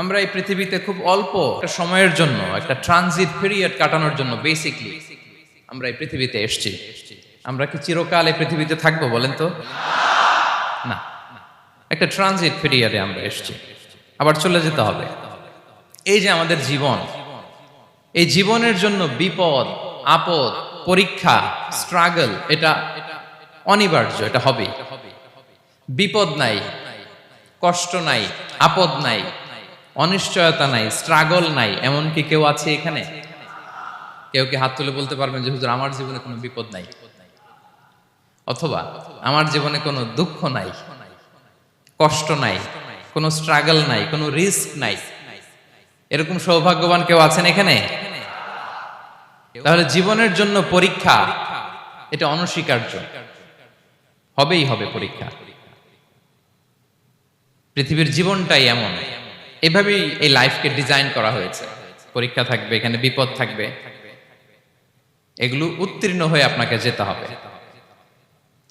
আমরা এই পৃথিবীতে খুব অল্প একটা সময়ের জন্য একটা ট্রানজিট পিরিয়ড কাটানোর জন্য বেসিকলি আমরা এই পৃথিবীতে এসেছি। আমরা কি চিরকাল এই পৃথিবীতে থাকবো বলেন তো? না, একটা ট্রানজিট পিরিয়ডে আমরা এসেছি, আবার চলে যেতে হবে। এই যে আমাদের জীবন, এই জীবনের জন্য বিপদ, আপদ, পরীক্ষা, স্ট্রাগল এটা অনিবার্য, এটা হবে। বিপদ নাই, কষ্ট নাই, আপদ নাই, অনিশ্চয়তা নাই, স্ট্রাগল নাই, এমন কি কেউ আছে এখানে? কেউ কি হাত তুলে বলতে পারবেন যে হুজুর আমার জীবনে কোনো বিপদ নাই, অথবা আমার জীবনে কোনো দুঃখ নাই, কষ্ট নাই, কোনো স্ট্রাগল নাই, কোনো রিস্ক নাই? এরকম সৌভাগ্যবান কেউ আছেন এখানে? তাহলে জীবনের জন্য পরীক্ষা এটা অনস্বীকার্য, হবেই হবে পরীক্ষা। পৃথিবীর জীবনটাই এমন, এভাবেই এই লাইফকে ডিজাইন করা হয়েছে। পরীক্ষা থাকবে, এখানে বিপদ থাকবে, এগুলো উত্তীর্ণ হয়ে আপনাকে যেতে হবে।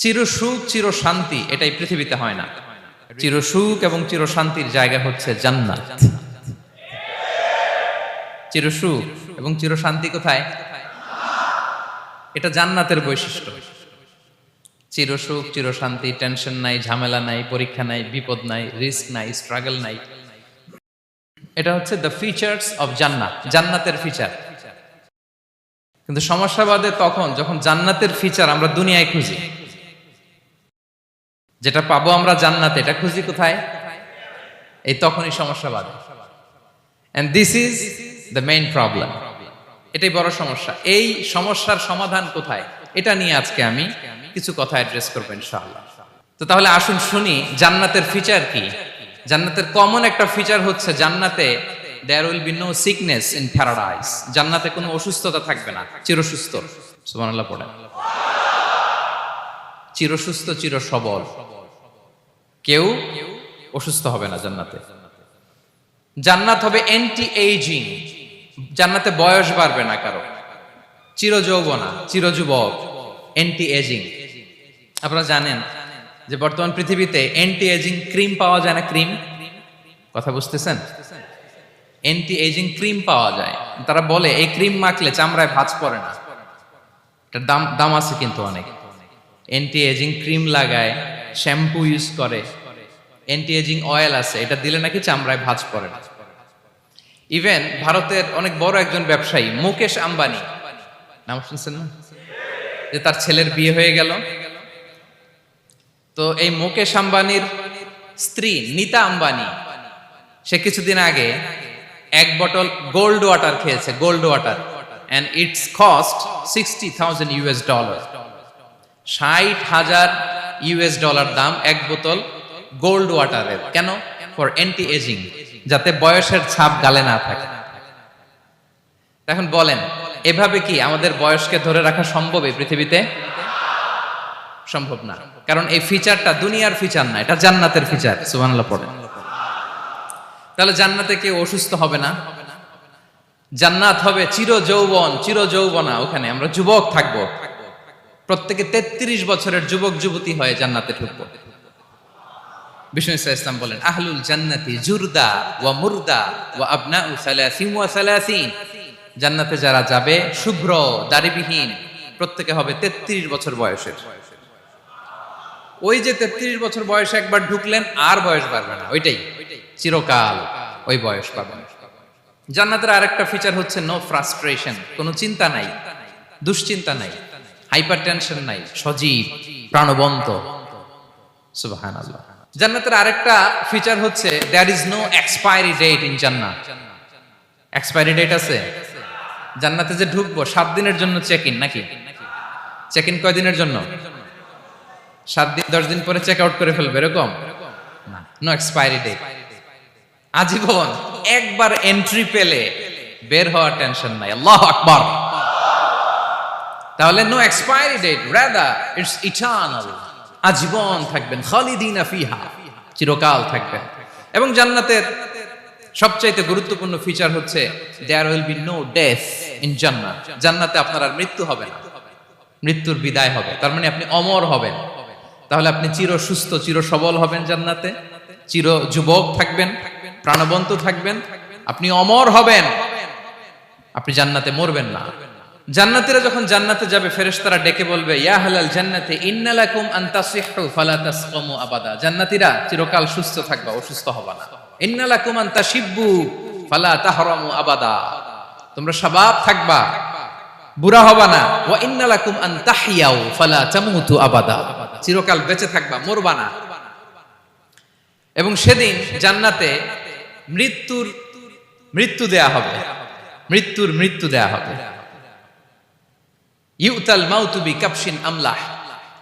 চির সুখ চির শান্তি এটাই পৃথিবীতে হয় না। চির সুখ এবং চির শান্তির জায়গা হচ্ছে জান্নাত। চির সুখ এবং চির শান্তি কোথায়? এটা জান্নাতের বৈশিষ্ট্য। চির সুখ চির শান্তি, টেনশন নাই, ঝামেলা নাই, পরীক্ষা নাই, বিপদ নাই, রিস্ক নাই, স্ট্রাগল নাই, এটা হচ্ছে দ্য ফিচার্স অফ জান্নাত, জান্নাতের ফিচার। কিন্তু সমস্যা বাদে তখন যখন জান্নাতের ফিচার আমরা দুনিয়ায় খুঁজি, যেটা পাবো আমরা জান্নাতে, এটা খুঁজি কোথায়? এই তখনই সমস্যা বাদে। And this is the main problem. এটাই বড় সমস্যা। এই সমস্যার সমাধান কোথায়, এটা নিয়ে আজকে আমি কিছু কথা অ্যাড্রেস করবো ইনশাআল্লাহ। তো তাহলে আসুন শুনি জান্নাতের ফিচার কি। জান্নাতের কমন একটা ফিচার হচ্ছে জান্নাতে there will be no sickness in paradise. জান্নাতে কোনো অসুস্থতা থাকবে না, চিরসুস্থ। সুবহানাল্লাহ পড়েন। চিরসুস্থ চির সবল, কেউ অসুস্থ হবে না জান্নাতে। জান্নাত হবে অ্যান্টি এইজিং, জান্নাতে বয়স বাড়বে না কারো, চির যৌবনা, চির যুবক, অ্যান্টি এজিং। আপনারা জানেন যে বর্তমান পৃথিবীতে অ্যান্টি এজিং ক্রিম পাওয়া যায় না? ক্রিম, কথা বুঝতেছেন? অ্যান্টি এজিং ক্রিম পাওয়া যায়। তারা বলে এই ক্রিম মাখলে চামড়ায় ভাঁজ পড়ে না। এটার দাম আছে কিন্তু অনেক। অ্যান্টি এজিং ক্রিম লাগায়, শ্যাম্পু ইউজ করে, অ্যান্টি এজিং অয়েল আছে, এটা দিলে নাকি চামড়ায় ভাঁজ পড়ে না। ইভেন ভারতের অনেক বড় একজন ব্যবসায়ী মুকেশ আম্বানি, নাম শুনছেন না? যে তার ছেলের বিয়ে হয়ে গেল। তো এই মুকেশ আম্বানির স্ত্রী নীতা আম্বানি, সে কিছুদিন আগে এক বোতল গোল্ড ওয়াটার খেয়েছে, gold water, and it's cost $60,000। $60,000 দাম এক বোতল গোল্ড ওয়াটারের। কেন? ফর অ্যান্টি এজিং, যাতে বয়সের ছাপ গালে না থাকে। এখন বলেন, এভাবে কি আমাদের বয়সকে ধরে রাখা সম্ভব এই পৃথিবীতে? সম্ভব না, কারণ এই ফিচারটা দুনিয়ার ফিচার না, এটা জান্নাতের ফিচার। সুবহানাল্লাহ পড়েন। তাহলে জান্নাতে কেউ অসুস্থ হবে না। জান্নাত হবে চির যৌবন, চির যৌবনা, ওখানে আমরা যুবক থাকবো। প্রত্যেকে 33 বছরের যুবক যুবতী হয়ে জান্নাতে ঢুকবো। বিষ্ণু ইসলাম বলেন, আহলুল জান্নাতি জুরদা ওয়া মুরদা ওয়া আবনাউ সালাসিন ওয়া সালাসিন। জান্নাতে যারা যাবে শুভ্র দাড়িবিহীন, প্রত্যেকে হবে 33 বছর বয়সের। ওই যে 33 বছর বয়সে একবার ঢুকলেন, আর বয়স বাড়বে না, ওইটাই চিরকাল ওই বয়স পাবেন। জান্নাতের আরেকটা ফিচার হচ্ছে নো ফ্রাস্ট্রেশন, কোনো চিন্তা নাই, দুশ্চিন্তা নাই, হাইপার টেনশন নাই, সজীব প্রাণবন্ত। সুবহানাল্লাহ। জান্নাতের আরেকটা ফিচার হচ্ছে there is no expiry date in জান্নাত। এক্সপায়ারি ডেট আছে? জান্নাতে যে ঢুকবো 7 দিনের জন্য চেক ইন, নাকি? চেক ইন কয় দিনের জন্য? 7 দিন, 10 দিন পরে চেক আউট করে ফেলবে, এরকম না। নো এক্সপায়ারি ডেট, আজীবন। একবার এন্ট্রি পেলে বের হওয়ার টেনশন নাই। আল্লাহু আকবার। তাহলে no expiry date, rather it's eternal, আজীবন থাকবেন, খালিদিনা ফিহা, চিরকাল থাকবেন। এবং জান্নাতের সবচাইতে গুরুত্বপূর্ণ ফিচার হচ্ছে there will be no death in জান্নাত। জান্নাতে আপনার আর মৃত্যু হবে না, মৃত্যুর বিদায় হবে। তার মানে আপনি অমর হবেন। তাহলে আপনি চির সুস্থ চির সবল হবেন জান্নাতে, চির যুবক থাকবেন, প্রাণবন্ত থাকবেন, আপনি অমর হবেন, আপনি জান্নাতে মরবেন না। জান্নাতীরা যখন জান্নাতে যাবে ফেরেশতারা ডেকে বলবে, ইয়া আহলাল জান্নাতি ইন্না লাকুম আন তাসিহু ফালা তাসকামু আবাদা। জান্নাতীরা চিরকাল সুস্থ থাকবা, অসুস্থ হবা না। ইন্না লাকুম আন তাশিব্বু ফালা তাহরামু আবাদা। তোমরা শাবাব থাকবা, বুড়া হবা না। ওয়া ইন্না লাকুম আন তাহইয়াউ ফালা তামুতু আবাদা। চিরকাল বেঁচে থাকবা, মরবা না। এবং সেদিন জান্নাতে মৃত্যু দেয়া হবে, মৃত্যু দেয়া হবে। ইউতাল মাউতু বিকাবশিন আমলাহ,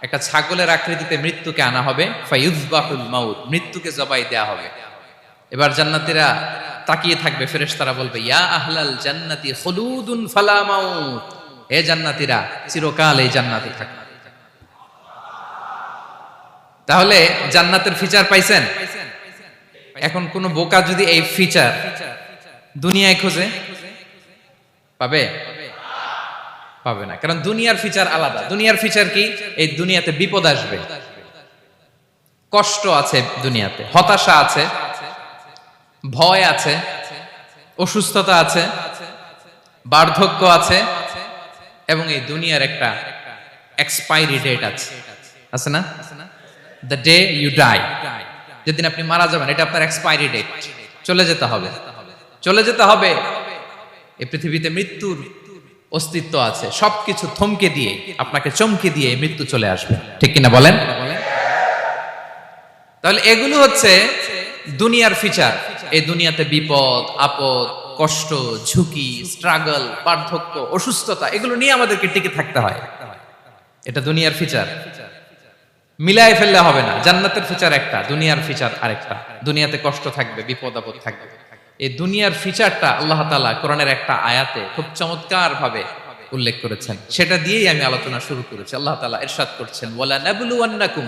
একটা ছাগলের আকৃতিতে মৃত্যুকে আনা হবে। ফায়ুযবাহুল মাউত, মৃত্যুকে জবাই দেয়া হবে। এবার জান্নাতীরা তাকিয়ে থাকবে, ফেরেশতারা বলবে, ইয়া আহলাল জান্নাতি খুলুদুন ফালা মাউত। হে জান্নাতীরা, চিরকাল এই জান্নাতে থাকবে। তাহলে জান্নাতের ফিচার পাইছেন? এখন কোন বোকা যদি এই ফিচার দুনিয়ায় খোঁজে, পাবে? পাবে না, কারণ দুনিয়ার ফিচার আলাদা। দুনিয়ার ফিচার কি? এই দুনিয়াতে বিপদ আসবে, কষ্ট আছে দুনিয়াতে, হতাশা আছে, ভয় আছে, অসুস্থতা আছে, বার্ধক্য আছে, এবং এই দুনিয়ার একটা এক্সপায়ারি ডেট আছে না? দ্য ডে ইউ ডাই, যেদিন আপনি মারা যাবেন, এটা আপনার এক্সপায়ারি ডেট। চলে যেতে হবে, চলে যেতে হবে। এই পৃথিবীতে মৃত্যুর অস্তিত্ব আছে। সবকিছু থমকে দিয়ে, আপনাকে চমকে দিয়ে মৃত্যু চলে আসবে, ঠিক কিনা বলেন? তাহলে এগুলো হচ্ছে দুনিয়ার ফিচার। এই দুনিয়াতে বিপদ আপদ, কষ্ট, ঝুঁকি, স্ট্রাগল, বার্ধক্য, অসুস্থতা, এগুলো নিয়ে আমাদেরকে টিকে থাকতে হয়। এটা দুনিয়ার ফিচার, মিলাই ফেললে হবে না। জান্নাতের ফিচার একটা, দুনিয়ার ফিচার আরেকটা। দুনিয়াতে কষ্ট থাকবে, বিপদ আপদ থাকবে। এই দুনিয়ার ফিচারটা আল্লাহ তাআলা কোরআনের একটা আয়াতে খুব চমৎকার ভাবে উল্লেখ করেছেন। সেটা দিয়েই আমি আলোচনা শুরু করেছি। আল্লাহ তাআলা ইরশাদ করছেন, ওয়ালা নাবলুওয়ান্নাকুম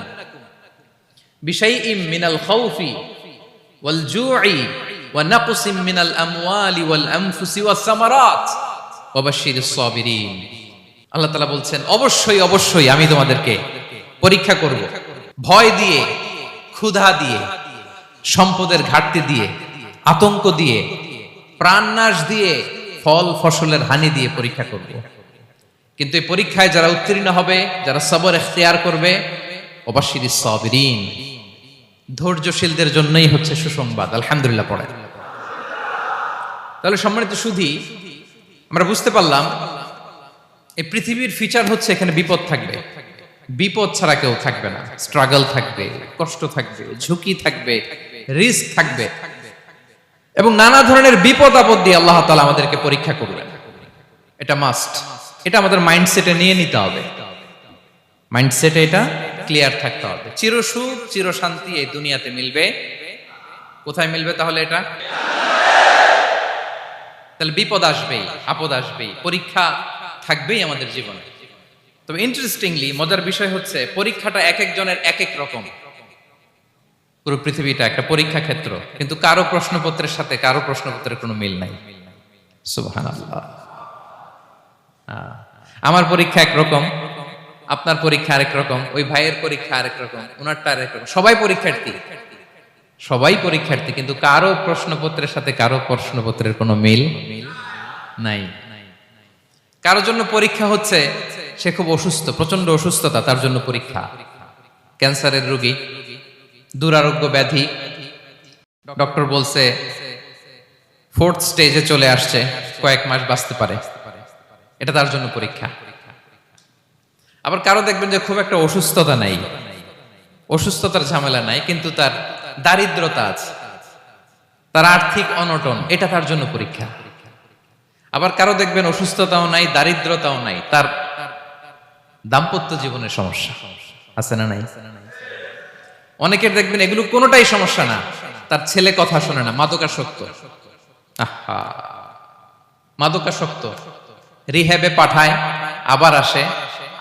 বিশাইইম মিনাল খাউফি ওয়াল জুই ওয়া নাকসিম মিনাল আমওয়ালি ওয়াল আনফুসি ওয়াস সামারাত ওয়া বাশশিরিস সাবিরিন। আল্লাহ তাআলা বলছেন, অবশ্যই অবশ্যই আমি তোমাদেরকে পরীক্ষা করব, ভয় দিয়ে, ক্ষুধা দিয়ে, সম্পদের ঘাটতি দিয়ে, আতঙ্ক দিয়ে, প্রাণনাশ দিয়ে, ফল ফসলের হানি দিয়ে পরীক্ষা করব। কিন্তু এই পরীক্ষায় যারা উত্তীর্ণ হবে, যারা সবর ইখতিয়ার করবে, ওয়াবাশশিরিস সাবিরিন, ধৈর্যশীলদের জন্যই হচ্ছে সুসংবাদ। আলহামদুলিল্লাহ পড়ে। তাহলে সম্মানিত সুধী, আমরা বুঝতে পারলাম এই পৃথিবীর ফিচার হচ্ছে এখানে বিপদ থাকবে, বিপদ ছাড়া কেউ থাকবে না। স্ট্রাগল থাকবে, কষ্ট থাকবে, ঝুঁকি থাকবে, রিস্ক থাকবে, এবং নানা ধরনের বিপদ আপদ দিয়ে আল্লাহ তাআলা আমাদেরকে পরীক্ষা করবেন। এটা মাস্ট, এটা আমাদের মাইন্ডসেটে নিয়ে নিতে হবে। মাইন্ডসেটে এটা ক্লিয়ার থাকতে হবে। চিরসুখ চিরশান্তি এই দুনিয়াতে মিলবে। কোথায় মিলবে তাহলে এটা? তাহলে বিপদ আসবেই, আপদ আসবেই, পরীক্ষা থাকবেই আমাদের জীবনে। তবে ইন্টারেস্টিংলি মজার বিষয় হচ্ছে, পরীক্ষাটা এক একজনের এক এক রকম। পুরো পৃথিবীটা একটা পরীক্ষা ক্ষেত্র, কিন্তু কারো প্রশ্নপত্রের সাথে কারো প্রশ্নপত্রের কোনো মিল নাই। সুবহানাল্লাহ। আমার পরীক্ষা একরকম, আপনার পরীক্ষা আরেক রকম, ওই ভাইয়ের পরীক্ষা আরেক রকম, ওনারটা আরেক রকম। সবাই পরীক্ষার্থী, সবাই পরীক্ষার্থী, কিন্তু কারো প্রশ্নপত্রের সাথে কারো প্রশ্নপত্রের কোনো মিল নাই। কারোর জন্য পরীক্ষা হচ্ছে সে খুব অসুস্থ, প্রচন্ড অসুস্থতা, তার জন্য পরীক্ষা। ক্যান্সারের রোগী, দুরারোগ্য ব্যাধি, ডক্টর বলছে 4th স্টেজে চলে আসছে, কয়েক মাস বাঁচতে পারে, এটা তার জন্য পরীক্ষা। আবার কারো দেখবেন যে খুব একটা অসুস্থতা নাই, অসুস্থতার ঝামেলা নাই, কিন্তু তার দারিদ্রতা আছে, তার আর্থিক অনটন, এটা তার জন্য পরীক্ষা। আবার কারো দেখবেন অসুস্থতাও নাই, দারিদ্রতাও নাই, তার দাম্পত্য জীবনের সমস্যা আছে না নাই? অনেকের দেখবেন এগুলো কোনোটাই সমস্যা না, তার ছেলে কথা শোনে না, মাদকাসক্ত। আহা, মাদকাসক্ত, রিহ্যাবে পাঠায়, আবার আসে,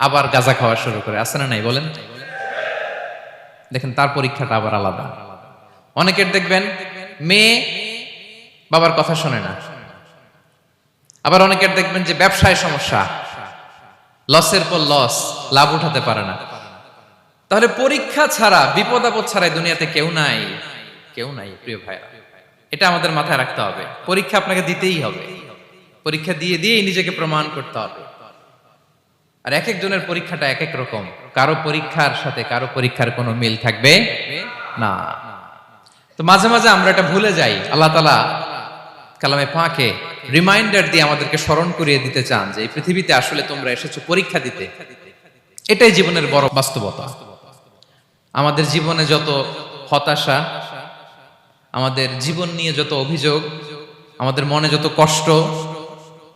আবার গাঁজা খাওয়া শুরু করে, আছে না নাই বলেন? দেখেন তার পরীক্ষাটা আবার আলাদা। অনেকের দেখবেন মেয়ে বাবার কথা শোনে না। আবার অনেকের দেখবেন যে ব্যবসায় সমস্যা, লসের পর লস, লাভ উঠাতে পারে না। তাহলে পরীক্ষা ছাড়া, বিপদ আপদ ছাড়া দুনিয়াতে কেউ নাই, কেউ নাই প্রিয় ভাইরা। এটা আমাদের মাথায় রাখতে হবে। পরীক্ষা আপনাকে দিতেই হবে, পরীক্ষা দিয়ে দিয়েই নিজেকে প্রমাণ করতে হবে। আর এক একজনের পরীক্ষাটা এক এক রকম, কারো পরীক্ষার সাথে কারো পরীক্ষার কোনো মিল থাকবে না। তো মাঝে মাঝে আমরা এটা ভুলে যাই। আল্লাহ তাআলা কালামে পাকে রিমাইন্ডার দিয়ে আমাদেরকে স্মরণ করিয়ে দিতে চান যে এই পৃথিবীতে আসলে তোমরা এসেছো পরীক্ষা দিতে। এটাই জীবনের বড় বাস্তবতা। আমাদের জীবনে যত হতাশা, আমাদের জীবন নিয়ে যত অভিযোগ, আমাদের মনে যত কষ্ট,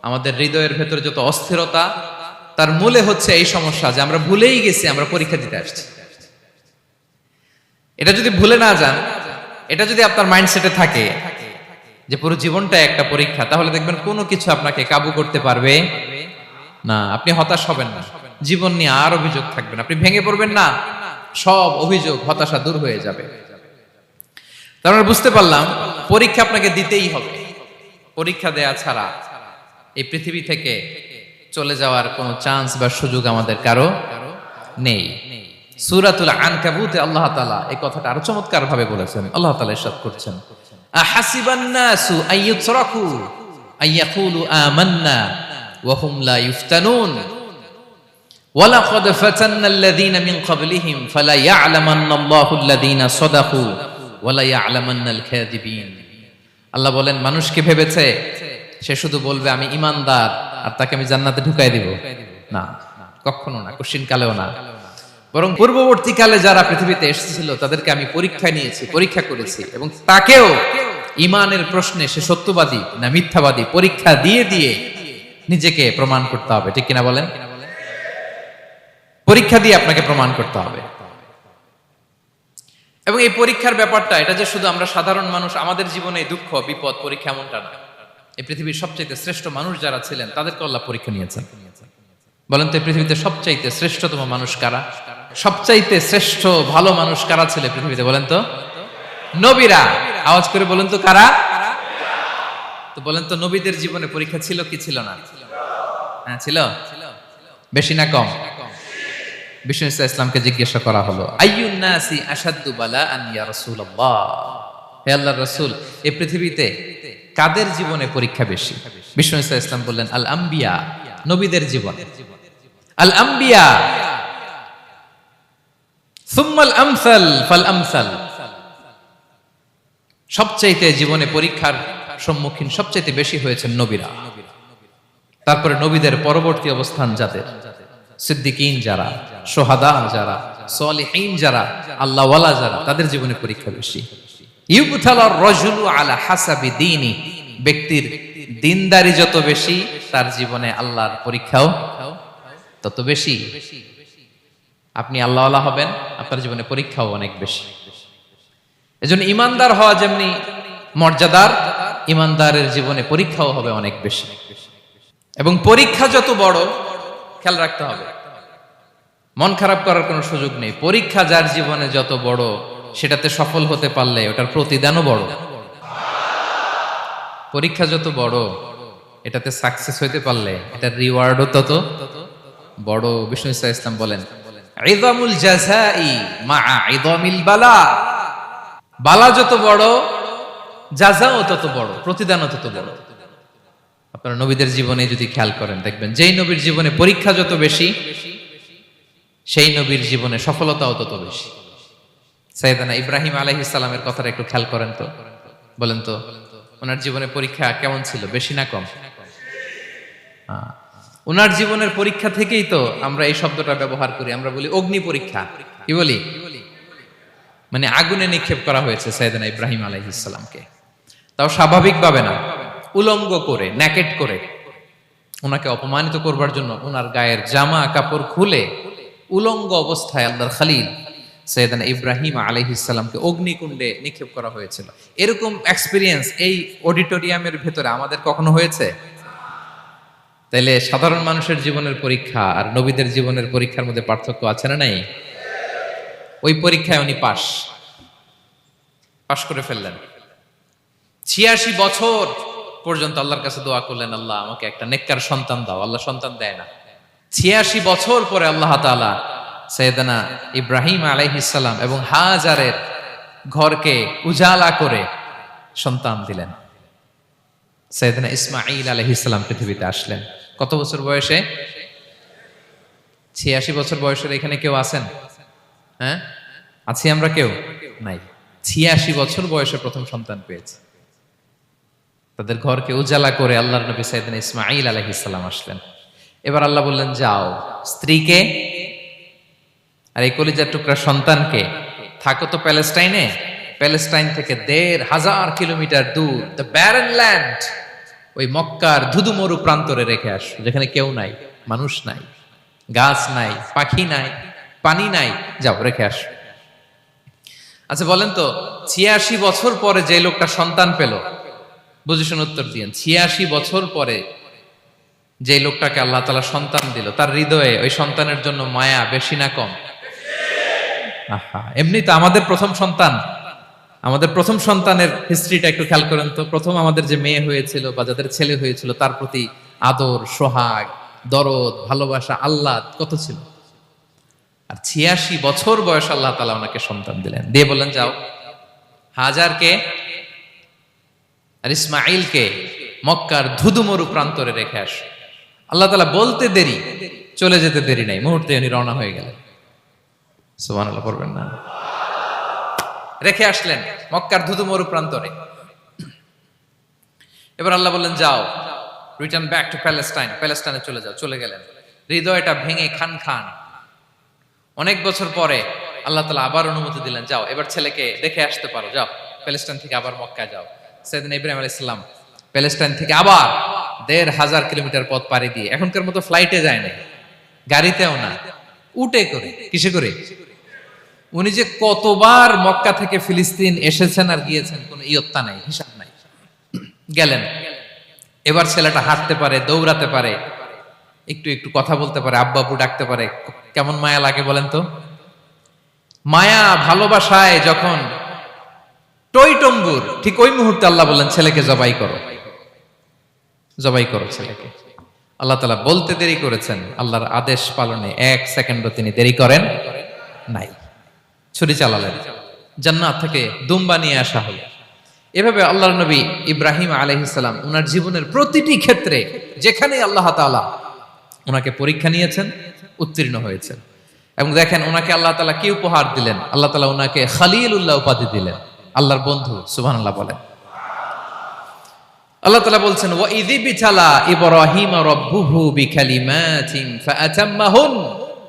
আমাদের হৃদয়ের ভেতরে যত অস্থিরতা, তার মূলে হচ্ছে এই সমস্যা যে আমরা ভুলেই গেছি আমরা পরীক্ষা দিতে আসছি। এটা যদি ভুলে না যান, এটা যদি আপনার মাইন্ডসেটে থাকে যে পুরো জীবনটা একটা পরীক্ষা, তাহলে দেখবেন কোনো কিছু আপনাকে কাবু করতে পারবে না। আপনি হতাশ হবেন না, জীবন নিয়ে আর অভিযোগ থাকবে না, আপনি ভেঙে পড়বেন না, সব অভিযোগ হতাশা দূর হয়ে যাবে। তারপরে বুঝতে পারলাম পরীক্ষা আপনাকে দিতেই হবে। পরীক্ষা দেয়া ছাড়া এই পৃথিবী থেকে চলে যাওয়ার কোনো চান্স বা সুযোগ আমাদের কারো নেই। সূরাতুল আনকাবুতে আল্লাহ তাআলা এই কথাটা আরো চমৎকার ভাবে বলেছেন। আল্লাহ তাআলা ইরশাদ করছেন, আহাসিবান নাসু আইয়ুতরাকু আইয়াকুলু আমান্না ওয়া হুম লা ইফতানুন ওয়ালাকাদ ফাতান্নাল্লাযীনা মিন ক্বাবলিহিম ফালা ইয়া'লামান্নাল্লাহু আল্লাযীনা সাদাকু ওয়ালা ইয়া'লামান্নাল কাযিবিন। আল্লাহ বলেন, মানুষকে ভেবেছে সে শুধু বলবে আমি ঈমানদার আর তাকে আমি জান্নাতে ঢুকাই দিব? না, কখনো না, কোশ্চিন কালেও না। বরং পূর্ববর্তীকালে যারা পৃথিবীতে এসেছিল তাদেরকে আমি পরীক্ষায় নিয়েছি, পরীক্ষা করেছি, এবং তাকেও ঈমানের প্রশ্নে সে সত্যবাদী না মিথ্যাবাদী পরীক্ষা দিয়ে দিয়ে নিজেকে প্রমাণ করতে হবে। ঠিক কিনা বলেন? পরীক্ষা দিয়ে আপনাকে প্রমাণ করতে হবে। এবং এই পরীক্ষার ব্যাপারটা, এটা যে শুধু আমরা সাধারণ মানুষ আমাদের জীবনে দুঃখ বিপদ পরীক্ষা এমনটা না। এই পৃথিবীর সবচাইতে শ্রেষ্ঠ মানুষ যারা ছিলেন তাদেরকে আল্লাহ পরীক্ষা নিয়েছেন। বলেন তো এই পৃথিবীতে সবচাইতে শ্রেষ্ঠতম মানুষ কারা? সবচাইতে শ্রেষ্ঠ ভালো মানুষ কারা ছিল পৃথিবীতে? বলেন তো নবীরা। আওয়াজ করে বলেন তো কারা? তো বলেন তো নবীদের জীবনে পরীক্ষা ছিল কি ছিল না? হ্যাঁ ছিল। বেশি না কম? বিষ্ণু ইসলামকে জিজ্ঞাসা করা হলো, আইয়ুন নাসি আশাদ্দু বালাআন ইয়া রাসূলুল্লাহ, হে আল্লাহর রাসূল, এই পৃথিবীতে কাদের জীবনে পরীক্ষা বেশি? বিষ্ণু ইসলাম বললেন, আল আম্বিয়া, নবীদের জীবন। আল আম্বিয়া সুম্মাল আমসাল ফাল আমসাল, সবচাইতে জীবনে পরীক্ষার সম্মুখীন সবচাইতে বেশি হয়েছেন নবীরা। তারপরে নবীদের পরবর্তী অবস্থান যাদের, সিদ্দিকিন যারা, সোহাদা যারা, সালিহিন যারা, আল্লাহওয়ালা যারা, তাদের জীবনে পরীক্ষা বেশি। ইউবতালার রাজুলু আলা হাসাবি দীনি, ব্যক্তির দিনদারি যত বেশি তার জীবনে আল্লাহর পরীক্ষাও তত বেশি। আপনি আল্লাহওয়ালা হবেন, আপনার জীবনে পরীক্ষাও অনেক বেশি। এজন্য ইমানদার হওয়া যেমনি মর্যাদার, ইমানদারের জীবনে পরীক্ষাও হবে অনেক বেশি। এবং পরীক্ষা যত বড়, খেয়াল রাখতে হবে, মন খারাপ করার কোনো সুযোগ নেই। পরীক্ষা যার জীবনে যত বড়, সেটাতে সফল হতে পারলে ওটার প্রতিদানও বড়। পরীক্ষা যত বড়, এটাতে সাকসেস হইতে পারলে এটার রিওয়ার্ডও তত বড়। বিষ্ণু ইসলাম বলেন, ইযামুল জাযাই মাআ ইযামিল বালা, বালা যত বড় জাযাও তত বড়, প্রতিদানও তত বড়। আপনারা নবীদের জীবনে যদি খেয়াল করেন, দেখবেন যেই নবীর জীবনে পরীক্ষা যত বেশি, সেই নবীর জীবনে সফলতাও তত বেশি। সাইয়েদনা ইব্রাহিম আলাইহিস সালামের কথাটা একটু খেয়াল করেন তো, বলেন তো ওনার জীবনে পরীক্ষা কেমন ছিল? বেশি না কম? ওনার জীবনের পরীক্ষা থেকেই তো আমরা এই শব্দটা ব্যবহার করি। আমরা বলি অগ্নি পরীক্ষা। কি বলি? মানে আগুনে নিক্ষেপ করা হয়েছে সাইয়েদনা ইব্রাহিম আলাইহিস সালামকে। তাও স্বাভাবিকভাবে না, উলঙ্গ করে, ন্যাকেট করে ওনাকে অপমানিত করবার জন্য ওনার গায়ের জামা কাপড় খুলে উলঙ্গ অবস্থায় আল্লাহর খলিল সাইয়েদনা ইব্রাহিম আলাইহিস সালামকে অগ্নিকুণ্ডে নিক্ষেপ করা হয়েছিল। এরকম এক্সপেরিয়েন্স এই অডিটোরিয়ামের ভেতরে আমাদের কখনো হয়েছে? তাইলে সাধারণ মানুষের জীবনের পরীক্ষা আর নবীদের জীবনের পরীক্ষার মধ্যে পার্থক্য আছে না নাই? ওই পরীক্ষায় উনি পাশ করে ফেললেন। ৮৬ বছর পর্যন্ত আল্লাহর কাছে দোয়া করলেন, আল্লাহ আমাকে একটা নেককার সন্তান দাও। আল্লাহ সন্তান দেয় না। ৮৬ বছর পরে আল্লাহ তাআলা সাইয়েদনা ইব্রাহিম আলাইহিস সালাম এবং হাজারের ঘরকে উজালা করে সন্তান দিলেন। সাইয়েদনা ইসমাঈল আলাইহিস সালাম পৃথিবীতে আসলেন কত বছর বয়সে? 86 বছর বয়সের এখানে কেউ আছেন? হ্যাঁ, আছি আমরা? কেউ নাই। 86 বছর বয়সে প্রথম সন্তান পেয়েছে। তাদের ঘরকে উজালা করে আল্লাহর নবী সাইয়েদনা ইসমাঈল আলাইহিস সালাম আসলেন। এবার আল্লাহ বললেন, যাও স্ত্রীকে আর এই কলিজার টুকরা সন্তানকে, থাকো তো প্যালেস্টাইনে, প্যালেস্টাইন থেকে ১,৫০০ কিলোমিটার দূর দ্য ব্যারেন ল্যান্ড, ওই মক্কার ধুধুমরু প্রান্তরে রেখে আস, যেখানে কেউ নাই, মানুষ নাই, গাছ নাই, পাখি নাই, পানি নাই, যাও রেখে আস। আচ্ছা বলেন তো, ৮৬ বছর পরে যে লোকটা সন্তান পেল, বুঝে শুনে উত্তর দিয়েন, ৮৬ বছর পরে যে লোকটাকে আল্লাহ তাআলা সন্তান দিল, তার হৃদয়ে ওই সন্তানের জন্য মায়া বেশি না কম? আহা, এমনি তো আমাদের প্রথম সন্তান, আমাদের প্রথম সন্তানের হিস্ট্রিটা একটু খেয়াল করেন তো। প্রথম আমাদের যে মেয়ে হয়েছিল বা যাদের ছেলে হয়েছিল, তার প্রতি আদর, সোহাগ, দরদ, ভালোবাসা, আহ্লাদ কত ছিল। আর ৮৬ বছর বয়স আল্লাহ তাআলা ওনাকে সন্তান দিলেন, দিয়ে বললেন, যাও হাজারকে আর ইসমাঈলকে মক্কার ধুধুমরু প্রান্তরে রেখে আস। আল্লাহ তাআলা বলতে দেরি, চলে যেতে দেরি নাই, মুহূর্তে উনি রওনা হয়ে গেলেন। সুবহানাল্লাহ পড়বেন না? রেখে আসলেন মক্কার ধুধুমরু প্রান্তরে। এবার আল্লাহ বললেন, যাও রিটার্ন ব্যাক টু প্যালেস্টাইন, প্যালেস্টাইনে চলে যাও। চলে গেলেন, হৃদয়টা ভেঙে খান খান। অনেক বছর পরে আল্লাহ তাআলা আবার অনুমতি দিলেন, যাও এবার ছেলেকে দেখে আসতে পারো, যাও প্যালেস্টাইন থেকে আবার মক্কায় যাও। সাইয়েদনা ইব্রাহিম আলাইহিস সালাম প্যালেস্টাইন থেকে আবার ১,৫০০ কিলোমিটার পথ পাড়ি দিয়ে, এখনকার মতো ফ্লাইটে যায় না, গাড়িতেও না, উটে করে। কিসে করে? উনি যে কতবার মক্কা থেকে ফিলিস্তিন এসেছেন আর গিয়েছেন, কোনো ইয়ত্তা নাই, হিসাব নাই। গেলেন, এবার ছেলেটা হাঁটতে পারে, দৌড়াতে পারে, একটু একটু কথা বলতে পারে, আব্বু আব্বু ডাকতে পারে। কেমন মায়া লাগে বলেন তো? মায়া ভালোবাসায় যখন টইটম্বুর, ঠিক ওই মুহূর্তে আল্লাহ বললেন, ছেলেকে জবাই করো, জবাই করো ছেলেকে। আল্লাহ তাআলা বলতে দেরি করেছেন, আল্লাহর আদেশ পালনে ১ সেকেন্ডও তিনি দেরি করেন নাই। ছুরি চালালেন, জান্নাত থেকে দুম্বা নিয়ে আসা হলো। এভাবে আল্লাহর নবী ইব্রাহিম আলাইহিস সালাম ওনার জীবনের প্রতিটি ক্ষেত্রে যেখানে আল্লাহ তাআলা ওনাকে পরীক্ষা নিয়েছেন, উত্তীর্ণ হয়েছেন। এবং দেখেন ওনাকে আল্লাহ তাআলা কি উপহার দিলেন, আল্লাহ তাআলা ওনাকে খলিলুল্লাহ উপাধি দিলেন, আল্লাহর বন্ধু। সুবহানাল্লাহ বলেন। আল্লাহ তাআলা বলছেন, ওয়া ইযিবতালা ইব্রাহিম রাব্বুহু বিকালিমাতিন ফাআতাম্মাহুন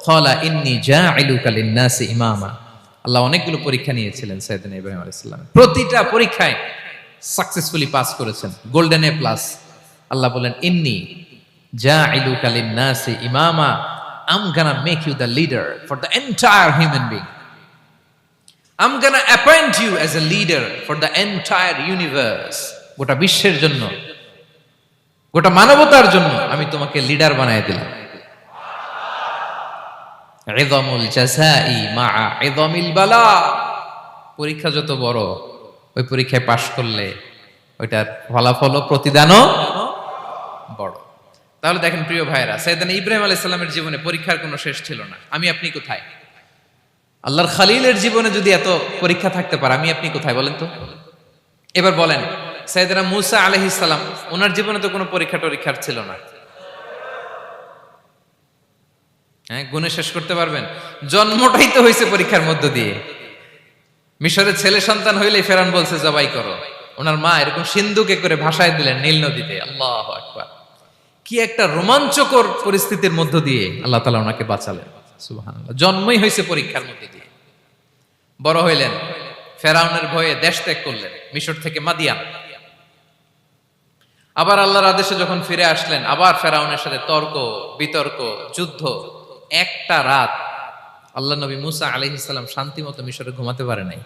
ক্বালা ইন্নী জাঈলুকা লিন-নাসি ইমামা। আল্লাহ অনেকগুলো পরীক্ষা নিয়েছিলেন সাইয়েদনা ইব্রাহিম আলাইহিস সালাম, প্রতিটা পরীক্ষায় সাকসেসফুলি পাস করেছেন, গোল্ডেন এ প্লাস। আল্লাহ বলেন, ইন্নী জাঈলুকা লিন-নাসি ইমামা, I'm gonna make you the leader for the entire human being. I'm gonna appoint you as a leader for the entire universe. গোটা বিশ্বের জন্য, গোটা মানবতার জন্য আমি তোমাকে লিডার বানায় দিলাম। ইযমুল জাযাই মা'a ইযমিল বালা। পরীক্ষা যত বড়, ওই পরীক্ষায় পাশ করলে ওইটার ফলাফল ও প্রতিদানও বড়। তাহলে দেখেন প্রিয় ভাইরা, সাইয়েদনা ইব্রাহিম আলাইহিস সালামের জীবনে পরীক্ষার কোনো শেষ ছিল না। আমি আপনি কোথায়? আল্লাহর খলিলের জীবনে যদি এত পরীক্ষা থাকতে পারে, আমি আপনি কোথায় বলেন তো? এবার বলেন, সাইয়েদনা মূসা আলাইহিস সালাম, ওনার জীবনে তো কোনো পরীক্ষা টরীক্ষার ছিল না। হ্যাঁ, গুণে শেষ করতে পারবেন? জন্মটাই তো হয়েছে পরীক্ষার মধ্য দিয়ে। মিশরের ছেলে সন্তান হইলেই ফেরাউন বলছে জবাই করো। ওনার মা এরকম সিন্ধুকে করে ভাসায় দিলেন নীল নদীতে। আল্লাহু আকবার! কি একটা রোমাঞ্চকর পরিস্থিতির মধ্য দিয়ে আল্লাহ তাআলা ওনাকে বাঁচালেন। সুবহানাল্লাহ। জন্মই হয়েছে পরীক্ষার মধ্য দিয়ে। বড় হইলেন, ফেরাউনের ভয়ে দেশ ত্যাগ করলেন, মিশর থেকে মাদিয়ান। আবার আল্লাহর আদেশে যখন ফিরে আসলেন, আবার ফেরাউনের সাথে তর্ক বিতর্ক, যুদ্ধ। একটা রাত আল্লাহ নবী মূসা আলাইহিস সালাম শান্তি মতো মিশরে ঘুমাতে পারে নাই।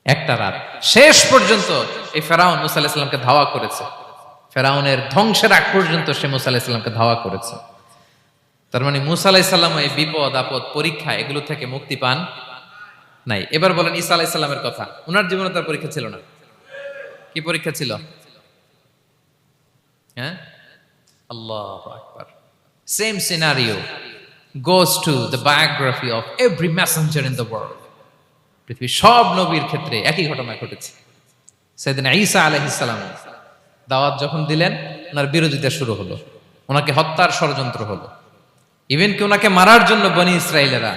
একটা রাত। শেষ পর্যন্ত এই ফেরাউন মূসা আলাইহিস সালামকে ধাওয়া করেছে। ফেরাউনের ধ্বংসের আগ পর্যন্ত সে মূসা আলাইহিস সালামকে ধাওয়া করেছে। তার মানে মূসা আলাইহিস সালাম এই বিপদ আপদ পরীক্ষা এগুলো থেকে মুক্তি পান নাই। এবার বলেন ঈসা আলাইহিস সালামের কথা। ওনার জীবনে তার পরীক্ষা ছিল না? কি পরীক্ষা ছিল? হ্যাঁ, আল্লাহু আকবার। Same scenario goes to the biography of every messenger in the world. পৃথিবীর সব নবীর ক্ষেত্রে একই ঘটনা ঘটেছে। সাইয়েদনা ঈসা আলাইহিস সালাম দাওয়াত যখন দিলেন, ওনার বিরোধিতা শুরু হলো, ওনাকে হত্যার ষড়যন্ত্র হলো, ইভেন কি ওনাকে মারার জন্য বনি ইসরায়েলেরা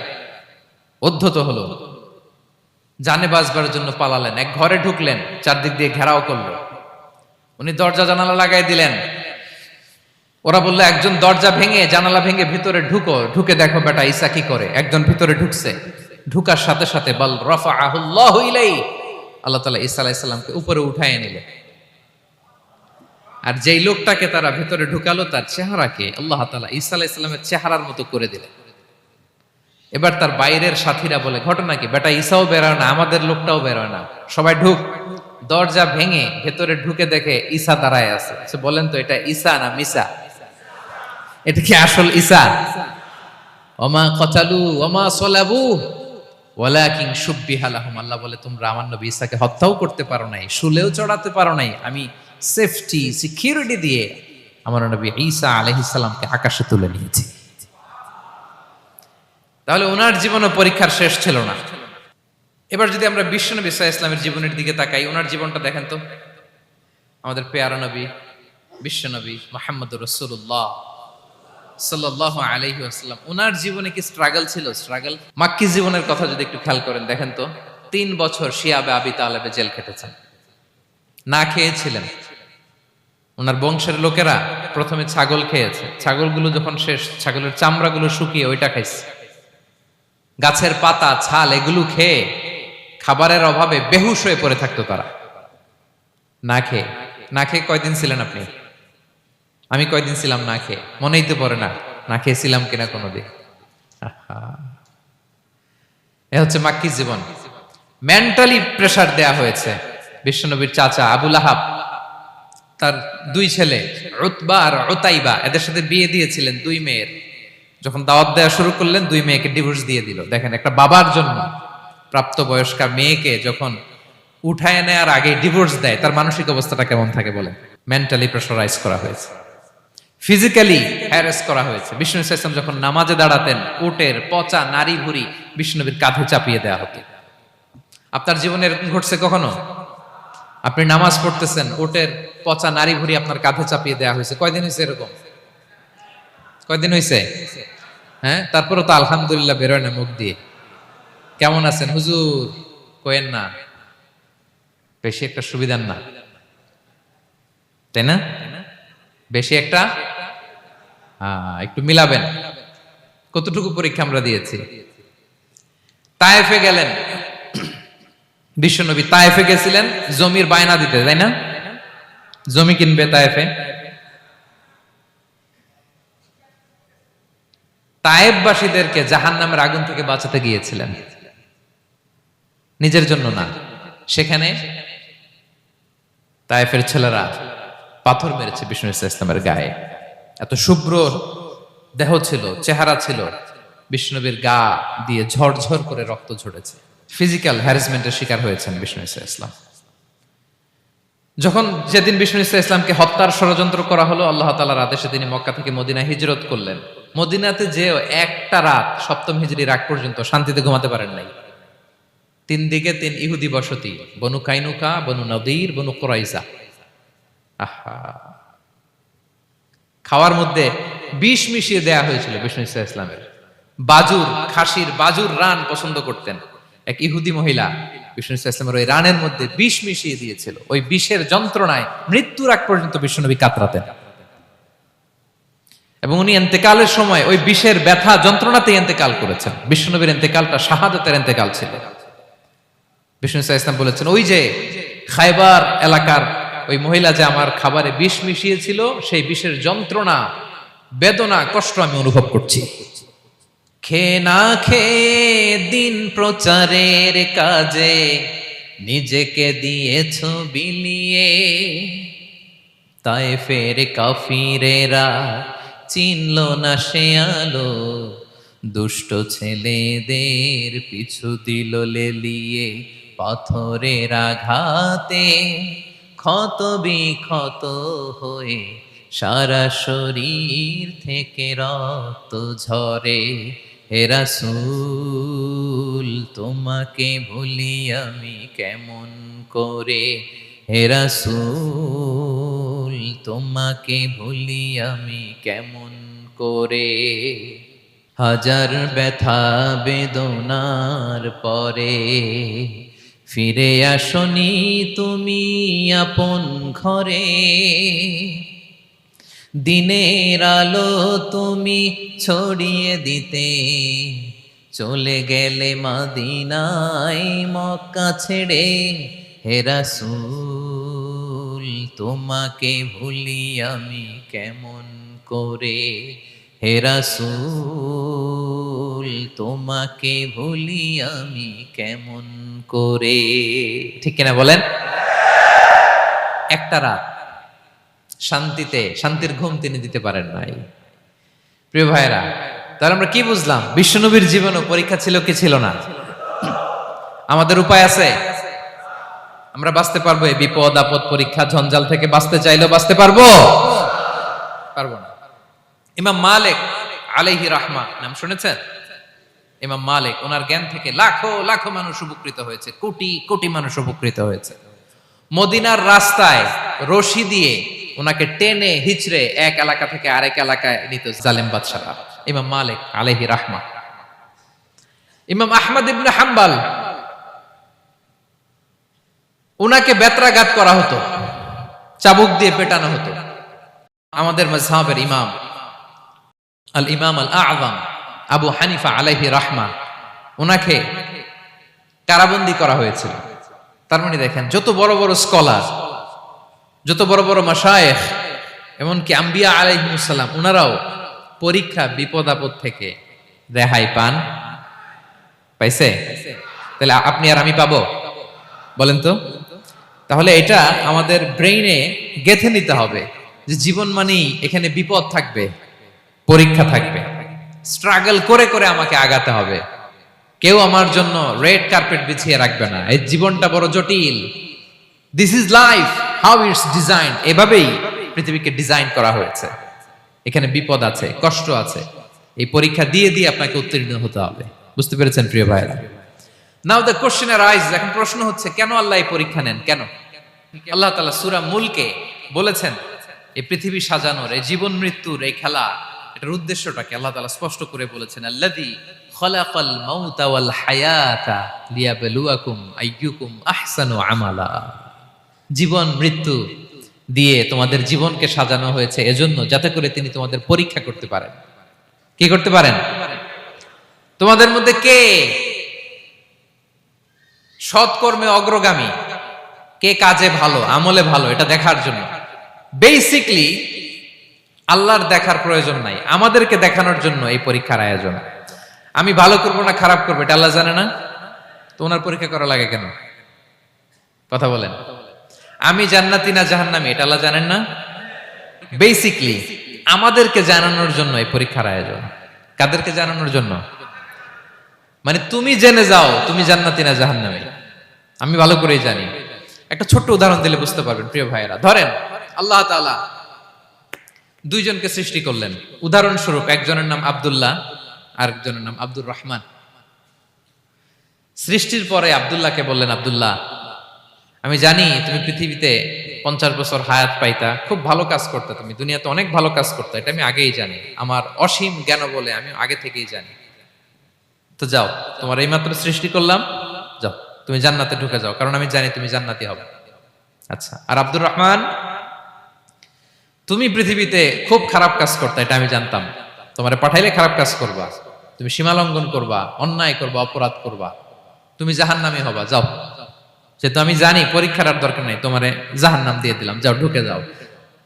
উদ্ধত হলো, জানে বাঁচবার জন্য পালালেন, এক ঘরে ঢুকলেন, চারদিক দিয়ে ঘেরাও করলো, উনি দরজা জানালা লাগাই দিলেন। ওরা বললো একজন দরজা ভেঙে জানালা ভেঙে ভিতরে ঢুকে দেখো বেটা ঈসা কি করে। একজন ভিতরে ঢুকছে, ঢুকার সাথে সাথে বল রাফাআহুল্লাহু ইলাইহি, আল্লাহ তাআলা ঈসা আলাইহিস সালামকে উপরে উঠায় নিলেন। আর যেই লোকটাকে তারা ভিতরে ঢুকালো তার চেহারাকে আল্লাহ তাআলা ঈসা আলাইহিস সালামের চেহারার মতো করে দিলেন। এবার তার বাইরের সাথীরা বলে ঘটনা কি, বেটা ঈসাও বেরোয় না, আমাদের লোকটাও বেরোয় না, সবাই ঢুক। দরজা ভেঙে ভেতরে ঢুকে দেখে ঈসা দাঁড়ায় আছে। বলেন তো এটা ঈসা না মিসা? এটা কি আসল ঈসা? ওমা কতালু ওমা সলাবু ওয়ালাকিন শুব্বিহা লাহুম। আল্লাহ বলে তোমরা আমার নবী ঈসাকে হত্যাও করতে পারো নাই, শুলেও চড়াতে পারো নাই, আমি সেফটি সিকিউরিটি দিয়ে আমার নবী ঈসা আলাইহিস সালামকে আকাশে তুলে নিয়েছি। তাহলে ওনার জীবনও পরীক্ষার শেষ ছিল না। এবার যদি আমরা বিশ্বনবী সাল্লাল্লাহু আলাইহি ওয়াসাল্লামের জীবনের দিকে তাকাই, ওনার জীবনটা দেখেন তো। আমাদের পেয়ারা নবী বিশ্বনবী মুহাম্মদুর রাসূলুল্লাহ সাল্লাল্লাহু আলাইহি ওয়াসাল্লাম, ওনার জীবনে কি স্ট্রাগল ছিল? স্ট্রাগল। মাক্কি জীবনের কথা যদি একটু খেয়াল করেন, দেখেন তো 3 বছর শিয়াবে আবি তালেবে জেল খেটেছেন, না খেয়েছিলেন। ওনার বংশের লোকেরা প্রথমে ছাগল খেয়েছে, ছাগলগুলো যখন শেষ, ছাগলের চামড়াগুলো শুকিয়ে ওইটা খাইছে। গাছের পাতা ছাল এগুলো খেয়ে খাবারের অভাবে বেহুশ হয়ে পড়ে থাকতো তারা। না খেয়ে কয়দিন ছিলেন আপনি? আমি কয়দিন ছিলাম না খেয়ে? মনেই তো পড়ে না, না খেয়েছিলাম কিনা কোনোদিন। এ হচ্ছে মাক্কি জীবন। মেন্টালি প্রেসার দেয়া হয়েছে। বিশ্বনবীর চাচা আবু লাহাব, তার 2 ছেলে উতবা আর উতাইবা, এদের সাথে বিয়ে দিয়েছিলেন 2 মেয়ের। যখন দাওয়াত দেওয়া শুরু করলেন 2 মেয়েকে ডিভোর্স দিয়ে দিল। দেখেন একটা বাবার জন্য প্রাপ্তবয়স্কা মেয়েকে যখন উঠায় নেয়ার আগে ডিভোর্স দেয়, তার মানসিক অবস্থাটা কেমন থাকে বলেন? মেন্টালি প্রেসারাইজ করা হয়েছে, ফিজিক্যালি হ্যারাস করা হয়েছে। বিষ্ণু সাল্লাল্লাহু আলাইহি ওয়াসাল্লাম যখন নামাজে দাঁড়াতেন, উটের পচা নারী ভুঁড়ি বিষ্ণুনবীর কাঁধে চাপিয়ে দেওয়া হতো। আপনার জীবনে এরকম ঘটছে কখনো? আপনি নামাজ পড়তেছেন, উটের পচা নারী ভুঁড়ি আপনার কাঁধে চাপিয়ে দেওয়া হয়েছে। কয়দিন হয়েছে এরকম? কয়দিন হয়েছে? হ্যাঁ, তারপরে তো আলহামদুলিল্লাহ বেরোয় না মুখ দিয়ে। কেমন আছেন হুজুর কোয়েন না, বেশি একটা সুবিধার না, তাই না? বেশি একটা একটু মিলাবেন। কতটুকু পরীক্ষা আমরা দিয়েছি। তায়েফে গেলেন বিশ্বনবী, তায়েফে গেছিলেন জমির বায়না দিতে, তাই না? জমি কিনবে তায়েফে। তায়েফবাসীদেরকে জাহান্নামের আগুন থেকে বাঁচাতে গিয়েছিলেন, নিজের জন্য না। সেখানে তায়েফের ছেলেরা পাথর মেরেছে বিষ্ণু ইসলামের গায়ে। এত শুভ্র দেহ ছিল, চেহারা ছিল, বিষ্ণুবীর গা দিয়ে ঝরঝর করে রক্ত ঝরেছে। ফিজিক্যাল হ্যারাসমেন্টের শিকার হয়েছেন বিষ্ণু ইসলাম। যখন যেদিন বিষ্ণু ইসলামকে হত্যার ষড়যন্ত্র করা হলো, আল্লাহ তাআলার আদেশে তিনি মক্কা থেকে মদিনা হিজরত করলেন। মদিনাতে যে একটা রাত, 7ম হিজরির আগ পর্যন্ত শান্তিতে ঘুমাতে পারেন নাই। 3 দিকে 3 ইহুদি বসতি, বনু কাইনুকা, বনু নদীর, বনু কুরাইজা। খাওয়ার মধ্যে বিষ মিশিয়ে দেয়া হয়েছিল বিষ্ণু ইসলামের। বাজুর, খাসির বাজুর রান পছন্দ করতেন। এক ইহুদি মহিলা বিষ্ণু ইসলামের ওই রানের মধ্যে বিষ মিশিয়ে দিয়েছিল। ওই বিষের যন্ত্রণায় মৃত্যুর আগ পর্যন্ত বিষ্ণুনবী কাতরাতেন, এবং উনি ইন্তেকালের সময় ওই বিষের ব্যথা যন্ত্রণাতে ইন্তেকাল করেছেন। বিষ্ণুনবীর ইন্তেকালটা শাহাদাতের ইন্তেকাল ছিল। বিষ্ণু ইসলাম বলেছেন, ওই যে খায়বার এলাকার ওই মহিলা যে আমার খাবারে বিষ মিশিয়েছিল, সেই বিষের যন্ত্রণা, বেদনা, কষ্ট আমি অনুভব করছি। খেয়ে না খেয়ে দিন প্রচারের কাজে নিজেকে দিয়েছ বিলিয়ে, তায়েফের কাফিরেরা চিনল না সে আলো, দুষ্ট ছেলেদের পিছু দিল লেলিয়ে, পাথরের আঘাতে ক্ষত বিক্ষত হয়ে সারা শরীর থেকে রক্ত ঝরে। হে রাসূল তোমাকে ভুলি আমি কেমন করে, হে রাসূল তোমাকে ভুলি আমি কেমন করে, হাজার ব্যথা বেদনার পরে ফিরে আসনি তুমি আপন ঘরে, দিনের আলো তুমি ছড়িয়ে দিতে চলে গেলে মদিনায় মক্কা ছেড়ে, হে রাসূল তোমাকে ভুলি আমি কেমন করে, হে রাসূল তোমাকে ভুলি আমি কেমন করে। ঠিক কিনা বলেন? একটা রাত শান্তির ঘুম তিনি দিতে পারেন নাই। প্রিয় ভাইরা, তাহলে আমরা কি বুঝলাম? বিশ্বনবীর জীবনও পরীক্ষা ছিল কি ছিল না? আমাদের উপায় আছে? আমরা বাঁচতে পারবো এই বিপদ আপদ পরীক্ষা ঝঞ্ঝাল থেকে? বাঁচতে চাইলেও বাঁচতে পারবো? পারবো না। ইমাম মালিক আলাইহি রাহমা নাম শুনেছেন? ইমাম মালিক, ওনার জ্ঞান থেকে লাখো লাখো মানুষ উপকৃত হয়েছে, কোটি কোটি মানুষ উপকৃত হয়েছে। মদিনার রাস্তায় রশি দিয়ে ওনাকে টেনে হিচড়ে এক এলাকা থেকে আরেক এলাকায় নিত জালেম বাদশারা। ইমাম মালিক আলাইহি রাহমা। ইমাম আহমদ ইবনে হাম্বল, ওনাকে বেত্রাঘাত করা হতো, চাবুক দিয়ে পেটানো হতো। আমাদের মাযহাবের ইমাম আল ইমাম আল আযম আবু হানিফা আলাইহি রাহমা, ওনাকে কারাবন্দী করা হয়েছিল। তার মানে দেখেন, যত বড় বড় স্কলার, যত বড় বড় মাশায়েখ, এমনকি আম্বিয়া আলাইহিমুস সালাম, ওনারাও পরীক্ষা বিপদ আপদ থেকে রেহাই পান। পাইছে? তাহলে আপনি আর আমি পাবো? বলেন তো। তাহলে এটা আমাদের ব্রেইনে গেঁথে নিতে হবে যে জীবন মানেই এখানে বিপদ থাকবে, পরীক্ষা থাকবে, স্ট্রাগল করে করে আমাকে আগাতে হবে। কেউ আমার জন্য রেড কার্পেট বিছিয়ে রাখবে না। এই জীবনটা বড় জটিল। This is life, how it's design. এভাবেই পৃথিবীকে ডিজাইন করা হয়েছে। এখানে বিপদ আছে, কষ্ট আছে। এই পরীক্ষা দিয়ে দিয়ে আপনাকে উত্তীর্ণ হতে হবে। বুঝতে পেরেছেন প্রিয় ভাইরা? নাও দ্য কোশ্চেন অ্যারাইজ, এখন প্রশ্ন হচ্ছে, কেন আল্লাহ এই পরীক্ষা নেন? কেন? আল্লাহ তাআলা সূরা মুলকে বলেছেন, এই পৃথিবী সাজানোর, এই জীবন মৃত্যুর এই খেলা, এটার উদ্দেশ্যটাকে আল্লাহ তাআলা স্পষ্ট করে বলেছেন। আল্লাযী খালাকাল মাউতা ওয়াল হায়াতা লিয়াবলুয়াকুম আইয়ুকুম আহসানু আমালা। জীবন মৃত্যু দিয়ে তোমাদের জীবনকে সাজানো হয়েছে এজন্য, যাতে করে তিনি তোমাদের পরীক্ষা করতে পারেন। কি করতে পারেন? তোমাদের মধ্যে কে সৎকর্মে অগ্রগামী, কে কাজে ভালো, আমলে ভালো, এটা দেখার জন্য। বেসিকলি আল্লাহর দেখার প্রয়োজন নাই, আমাদেরকে দেখানোর জন্য এই পরীক্ষার আয়োজন। আমি ভালো করবো না খারাপ করবো এটা আল্লাহ জানে না? তো ওনার পরীক্ষা করা লাগে কেন? কথা বলেন। আমি জান্নাতি না জাহান্নামী এটা আল্লাহ জানেন না? বেসিকলি আমাদেরকে জানানোর জন্য এই পরীক্ষার আয়োজন। কাদেরকে জানানোর জন্য? মানে তুমি জেনে যাও তুমি জান্নাতি না জাহান্নামী। আমি ভালো করেই জানি। একটা ছোট্ট উদাহরণ দিলে বুঝতে পারবেন প্রিয় ভাইয়েরা। ধরেন আল্লাহ তাআলা দুইজনকে সৃষ্টি করলেন। উদাহরণস্বরূপ একজনের নাম আব্দুল্লাহ, আরেকজনের নাম আব্দুর রহমান। সৃষ্টির পরে আব্দুল্লাহকে বললেন, আব্দুল্লাহ, আমি জানি তুমি পৃথিবীতে 50 বছর হায়াত পাইতা, খুব ভালো কাজ করতে, তুমি দুনিয়াতে অনেক ভালো কাজ করতে, এটা আমি আগেই জানি। আমার অসীম জ্ঞান বলে আমি আগে থেকেই জানি। তো যাও, তোমার এইমাত্র সৃষ্টি করলাম, যাও তুমি জান্নাতে ঢুকে যাও, কারণ আমি জানি তুমি জান্নাতি হবে। আচ্ছা, আর আব্দুর রহমান, তুমি পৃথিবীতে খুব খারাপ কাজ করতে, এটা আমি জানতাম। তোমারে পাঠাইলে খারাপ কাজ করবা, তুমি সীমা লঙ্ঘন করবা, অন্যায় করবা, অপরাধ করবা, তুমি জাহান্নামী হবা। যাও, যেহেতু আমি জানি পরীক্ষার আর দরকার নেই, তোমারে জাহান্নাম দিয়ে দিলাম, যাও ঢুকে যাও।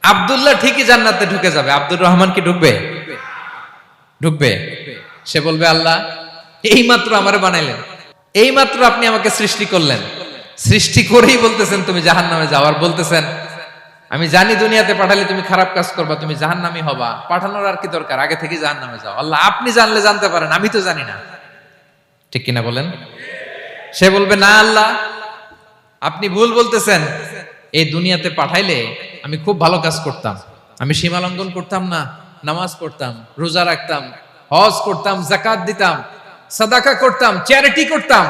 আব্দুল্লাহ ঠিকই জান্নাতে ঢুকে যাবে, আব্দুর রহমান কি ঢুকবে? ঢুকবে। সে বলবে, আল্লাহ এইমাত্র আমারে বানাইলেন, এইমাত্র আপনি আমাকে সৃষ্টি করলেন, সৃষ্টি করেই বলতেছেন তুমি জাহান্নামে যাও, আর বলতেছেন আমি জানি দুনিয়াতে পাঠালে তুমি খারাপ কাজ করবা, তুমি জাহান্নামী হবা, পাঠানোর আর কি দরকার, আগে থেকে জাহান্নামে যাও। আল্লাহ আপনি জানলে জানতে পারেন, আমি তো জানি না। ঠিক কিনা বলেন? সে বলবে, না আল্লাহ আপনি ভুল বলতেছেন, এই দুনিয়াতে পাঠাইলে আমি খুব ভালো কাজ করতাম, আমি সীমা লঙ্ঘন করতাম না, নামাজ পড়তাম, রোজা রাখতাম, হজ করতাম, যাকাত দিতাম, সাদাকা করতাম, চ্যারিটি করতাম,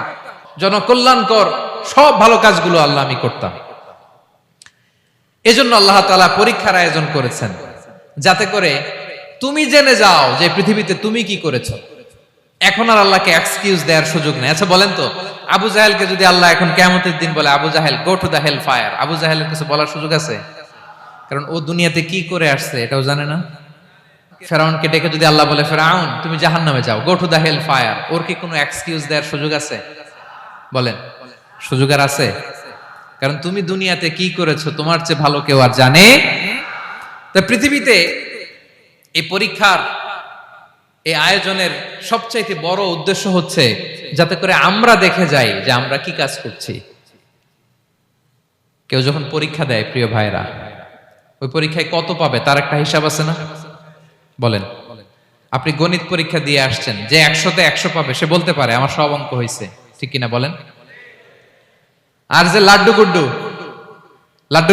জনকল্যাণকর সব ভালো কাজগুলো আল্লাহ আমি করতাম। এজন্য আল্লাহ তাআলা পরীক্ষার আয়োজন করেছেন, যাতে করে তুমি জেনে যাও যে পৃথিবীতে তুমি কি করেছো। এখন আর আল্লাহকে এক্সকিউজ দেওয়ার সুযোগ নেই। আচ্ছা বলেন তো, আবু জাহেলকে যদি আল্লাহ এখন কিয়ামতের দিন বলে, Abu Jahl go to the hell fire, আবু জাহেলের কিছু বলার সুযোগ আছে? কারণ ও দুনিয়াতে কি করে আসছে এটাও জানে না। ফেরাউনকে ডেকে যদি আল্লাহ বলে, ফেরাউন তুমি জাহান্নামে যাও, go to the hell fire, ওর কি কোনো এক্সকিউজ দেওয়ার সুযোগ আছে? বলেন, সুযোগ আর আছে? কারণ তুমি দুনিয়াতে কি করেছো তোমার চেয়ে ভালো কেউ আর জানে। তা পৃথিবীতে এই পরীক্ষার এই আয়োজনের সবচাইতে বড় উদ্দেশ্য হচ্ছে যাতে করে আমরা দেখে যাই যে আমরা কি কাজ করছি। কেউ যখন পরীক্ষা দেয় প্রিয় ভাইরা, ওই পরীক্ষায় কত পাবে তার একটা হিসাব আছে না? বলেন, আপনি গণিত পরীক্ষা দিয়ে আসছেন, যে 100-তে 100 পাবে সে বলতে পারে আমার সব অঙ্ক হয়েছে, ঠিক কিনা বলেন? আর যে লাড্ডু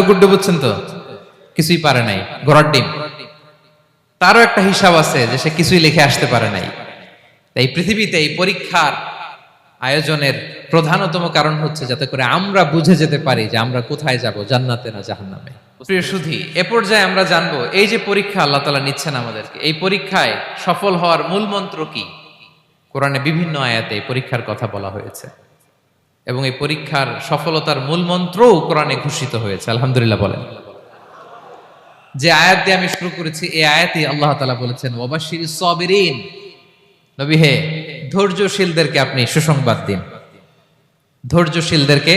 গুড্ডু বুঝছেন তো, কিছুই পারে নাই, ঘোড়ার ডিম, তারও একটা হিসাব আছে যে সে কিছুই লিখে আসতে পারে নাই। তাই পৃথিবীতে এই পরীক্ষার আয়োজনের প্রধানতম কারণ হচ্ছে যাতে করে আমরা বুঝে যেতে পারি যে আমরা কোথায় যাব, জান্নাতে না জাহান্নামে। প্রিয় সুধী, এ পর্যায়ে আমরা জানবো এই যে পরীক্ষা আল্লাহ তাআলা নিচ্ছেন আমাদেরকে, এই পরীক্ষায় সফল হওয়ার মূল মন্ত্র কি। কোরআনে বিভিন্ন আয়াতে এই পরীক্ষার কথা বলা হয়েছে এবং এই পরীক্ষার সফলতার মূল মন্ত্রও কোরআনে ঘোষিত হয়েছে। আলহামদুলিল্লাহ বলেন। যে আয়াত দিয়ে আমি শুরু করেছি এই আয়াতে আল্লাহ তাআলা বলেছেন, ওয়াবাশশিরিস সাবিরিন, নবী হে ধৈর্যশীলদেরকে আপনি সুসংবাদ দিন। ধৈর্যশীলদেরকে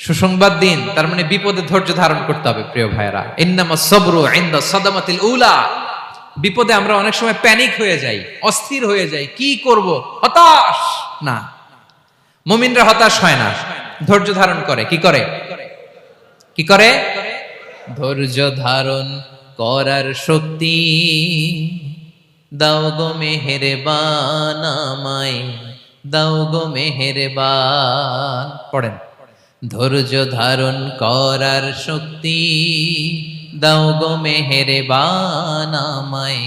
সুসংবাদ দিন, তার মানে বিপদে ধৈর্য ধারণ করতে হবে। প্রিয় ভাইরা, ইন্নামাস সাবরু ইনদা সাদামাতিল উলা, বিপদে আমরা অনেক সময় প্যানিক হয়ে যাই, অস্থির হয়ে যাই, কি করব, হতাশ না। মুমিনরা হতাশ হয় না, ধৈর্য ধারণ করে। কি করে? কি করে? ধৈর্য ধারণ করার শক্তি দাও গো মেহেরবান আমায়, দাও গো মেহেরবান। পড়েন, ধৈর্য ধারণ করার শক্তি দাও গো মেহেরবান আমায়,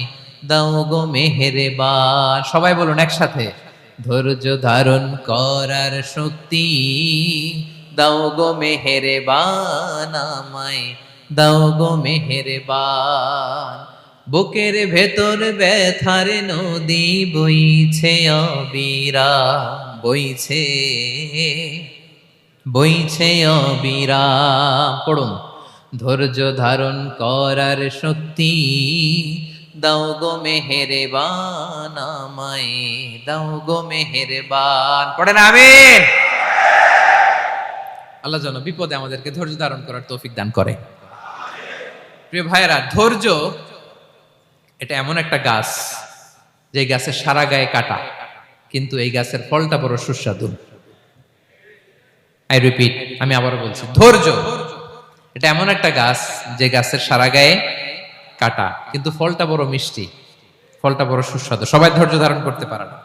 দাও গো মেহেরবান। সবাই বলুন একসাথে, ধৈর্য ধারণ করার শক্তি দাও গো মেহেরবান আমায়, দাও গো মেহেরবান। বুকের ভেতর ব্যথার নদী বইছে অবিরাম, বইছে অবিরাম। পড়ুন, ধৈর্য ধারণ করার শক্তি দাও গো মেহেরবান আমায়, দাও গো মেহেরবান। পড়েন আমিন। আল্লাহ যেন বিপদে আমাদেরকে ধৈর্য ধারণ করার তৌফিক দান করে। প্রিয় ভাইয়েরা, ধৈর্য এটা এমন একটা গাছ যে গাছের সারা গায়ে কাটা, কিন্তু এই গাছের ফলটা বড় সুস্বাদু। আই রিপিট, আমি আবারও বলছি, ধৈর্য এটা এমন একটা গাছ যে গাছের সারা গায়ে কাটা, কিন্তু ফলটা বড় মিষ্টি, ফলটা বড় সুস্বাদু। সবাই ধৈর্য ধারণ করতে পারে না।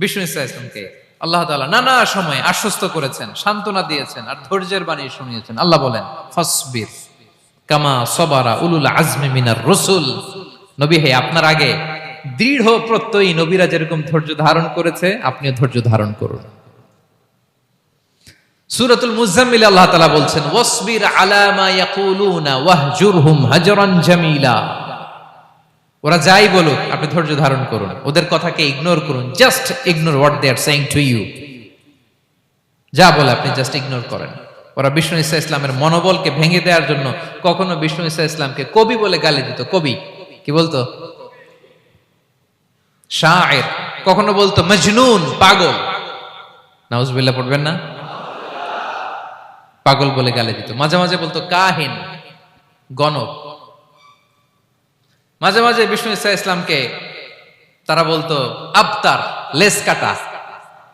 বিষ্ণু ইসলামকে আল্লাহ তাআলা নানা সময় আশ্বস্ত করেছেন, সান্ত্বনা দিয়েছেন, আর ধৈর্যের বাণী শুনিয়েছেন। আল্লাহ বলেন, ফাসবির কামা সাবারা উলুল আজমি মিনার রাসূল, নবী হে আপনার আগে দৃঢ় প্রত্যয়ী নবীরা যেরকম ধৈর্য ধারণ করেছে আপনিও ধৈর্য ধারণ করুন। সূরাতুল মুজাম্মিল আল্লাহ তাআলা বলছেন, ওয়াসবির আলা মা ইয়াকুলুনা ওয়াহজুরহুম হাজরান জামিলা। ওরা যাই বলুক আপনি ধৈর্য ধারণ করুন, ওদের কথাকে ইগনোর করুন। Just ignore what they are saying to you. যা বলে আপনি জাস্ট ইগনোর করেন। ওরা বিষ্ণু ঈসা ইসলামের মনোবলকে ভেঙে দেওয়ার জন্য কখনো বিষ্ণু ঈসা ইসলামকে কবি বলে গালি দিত। কবি কি বলতো? শায়ের। কখনো বলতো মজনুন, পাগল। নাউজুবিল্লাহ পড়বেন না? পাগল বলে গালি দিত। মাঝে মাঝে বলতো কাহিন, গণক। মাঝে মাঝে বিষ্ণু ঈসা ইসলামকে তারা বলতো আবতার, লেস কাটা।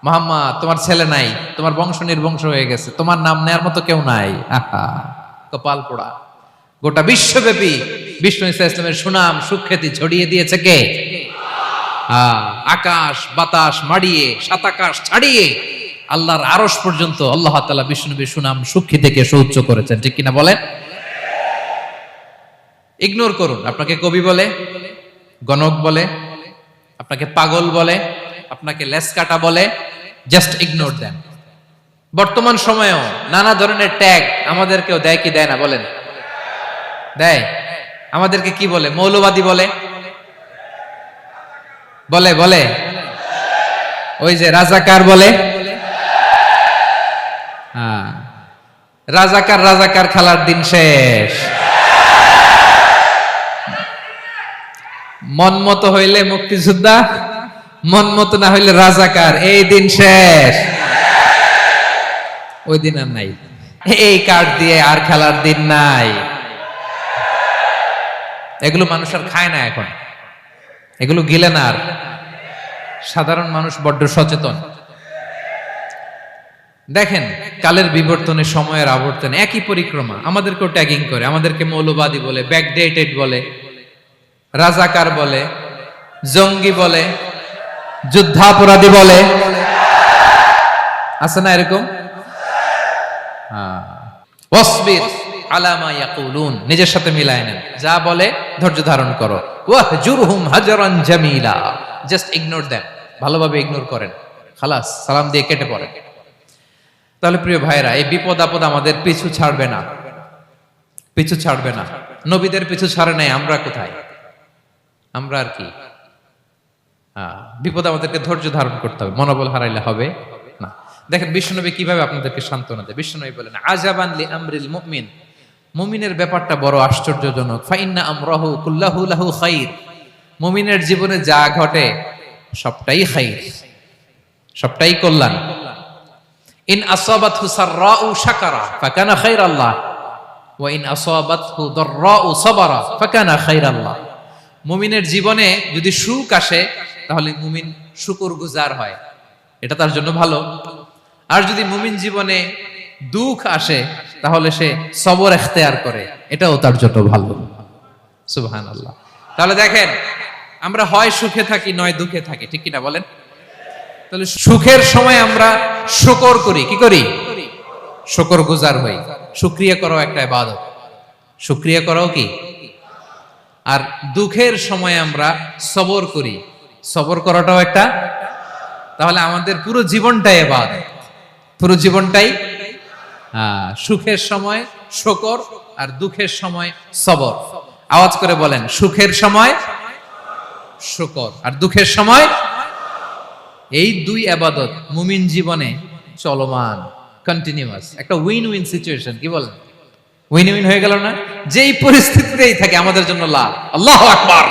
মুহাম্মদ তোমার ছেলে নাই, তোমার বংশ নির্বংশ হয়ে গেছে, তোমার নাম নেয়ার মতো কেউ নাই। আহা, কপাল পোড়া। গোটা বিশ্বব্যাপী বিষ্ণু ঈসা ইসলামের সুনাম সুখ্যাতি ছড়িয়ে দিয়েছে কে? আকাশ বাতাস মাড়িয়ে, সাতাকাশ ছাড়িয়ে আল্লাহর আরশ পর্যন্ত আল্লাহ তাআলা বিষ্ণুনবীর সুনাম সুখ্যাতিকে সুউচ্চ করেছেন। ঠিক কিনা বলেন? ইগনোর করুন। আপনাকে কবি বলে, গণক বলে, আপনাকে পাগল বলে, আপনাকে লেসকাটা বলে, জাস্ট ইগনোর দেন। বর্তমান সময়েও নানা ধরনের ট্যাগ আমাদেরকেও দেয় কি দেয় না বলেন? দেয়? আমাদেরকে কি বলে? মৌলবাদী বলে। বলে বলে ওই যে রাজাকার বলে। হ্যাঁ, রাজাকার রাজাকার খেলার দিন শেষ। মন মতো হইলে মুক্তিযোদ্ধা, মন মতো না হইলে রাজাকার, এই দিন শেষ। ওই দিন আর নাই, এই কার্ড দিয়ে আর খেলার দিন নাই। এগুলো মানুষ আর খায় না এখন, এগুলো গিলে না আর। সাধারণ মানুষ বড্ড সচেতন। দেখেন, কালের বিবর্তনে, সময়ের আবর্তনে একই পরিক্রমা আমাদেরকেও ট্যাগিং করে। আমাদেরকে মৌলবাদী বলে, ব্যাকডেটেড বলে, রাজাকার বলে, জঙ্গি বলে, যুদ্ধাপরাধী বলে। আছে না এরকম? ওয়াসবির আলা মা ইয়াকুলুন, নিজের সাথে মিলায় নেন। যা বলে ধৈর্য ধারণ করো। ওয়াহজুরহুম হাজরান জামিলা, জাস্ট ইগনোর দেম, ভালোভাবে ইগনোর করেন, খালাস, সালাম দিয়ে কেটে পড়েন। তাহলে প্রিয় ভাইরা, এই বিপদ আপদ আমাদের পিছু ছাড়বে না, পিছু ছাড়বে না। নবীদের পিছু ছাড়ে নাই, আমরা কোথায়? আমরা আর কি? বিপদ আমাদেরকে ধৈর্য ধারণ করতে হবে, মনোবল হারাইলে হবে না। দেখেন বিশ্বনবী কিভাবে আপনাদেরকে সান্ত্বনা দেয়। বিশ্বনবী বলেন, আজাবান লি আমরিল মুমিন, মুমিনের ব্যাপারটা বড় আশ্চর্যজনক। ফাইন্না আমরাহু কুল্লাহু লাহু খাইর, মুমিনের জীবনে যা ঘটে সবটাই খাইর, সবটাই কল্যাণ। ইন আসাবাতহু সাররাউ শাকারা ফাকানা খাইরাল্লাহ ওয়া ইন আসাবাতহু দাররাউ সাবারা ফাকানা খাইরাল্লাহ। মুমিনের জীবনে যদি সুখ আসে তাহলে মুমিন শুকরগুজার হয়, এটা তার জন্য ভালো। আর যদি মুমিন জীবনে দুঃখ আসে তাহলে সে সবর ইখতিয়ার করে, এটাও তার জন্য ভালো। সুবহানাল্লাহ। তাহলে দেখেন, আমরা হয় সুখে থাকি নয় দুঃখে থাকি, ঠিক কিনা বলেন? তাহলে সুখের সময় আমরা শুকর করি, কি করি? শুকরগুজার হই। শুকরিয়া করাও একটা ইবাদত, শুকরিয়া করাও কি? আর দুঃখের সময় আমরা সবর করি, সবর করাটাও একটা। তাহলে আমাদের পুরো জীবনটাই ইবাদত, পুরো জীবনটাই। সুখের সময় শুকর আর দুঃখের সময় সবর। আওয়াজ করে বলেন, সুখের সময় শুকর আর দুঃখের সময়। এই দুই ইবাদত মুমিন জীবনে চলমান, কন্টিনিউয়াস, একটা উইন উইন সিচুয়েশন। কি বলেন? উইন উইন হয়ে গেল না? যেই পরিস্থিতিতেই থাকে আমাদের জন্য লাভ। আল্লাহু আকবার।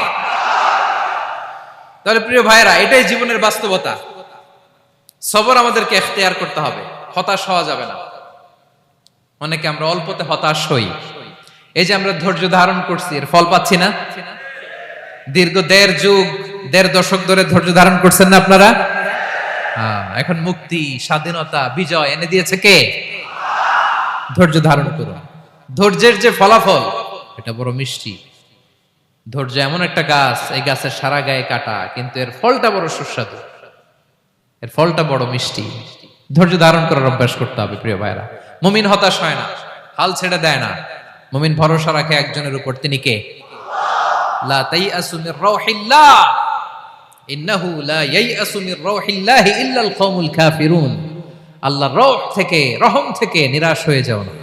তাহলে প্রিয় ভাইরা, এটাই জীবনের বাস্তবতা। সবর আমাদেরকে ইখতিয়ার করতে হবে, হতাশ হওয়া যাবে না। অনেকে আমরা অল্পতে হতাশ হই। এই যে আমরা ধৈর্য ধারণ করছি, এর ফল পাচ্ছি না? দীর্ঘ দেড় দশক ধরে ধৈর্য ধারণ করছেন না আপনারা? এখন মুক্তি, স্বাধীনতা, বিজয় এনে দিয়েছে কে? ধৈর্য ধারণ করুন। ধৈর্যের যে ফলাফল, এটা বড় মিষ্টি। ধৈর্য এমন একটা গাছ, এই গাছের সারা গায়ে কাটা, কিন্তু এর ফলটা বড় সুস্বাদু, এর ফলটা বড় মিষ্টি। ধৈর্য ধারণ করার অভ্যাস করতে হবে প্রিয় ভাইরা। মুমিন হতাশ হয় না, হাল ছেড়ে দেয় না। মুমিন ভরসা রাখে একজনের উপর, তিনি কে? লা তাইআসু মির রাউহিল্লাহ ইন্নাহু লা ইয়াইআসু মির রাউহিল্লাহি ইল্লাল কওমুল কাফিরুন। আল্লাহর রহ থেকে, রহম থেকে নিরাশ হয়ে যাও না।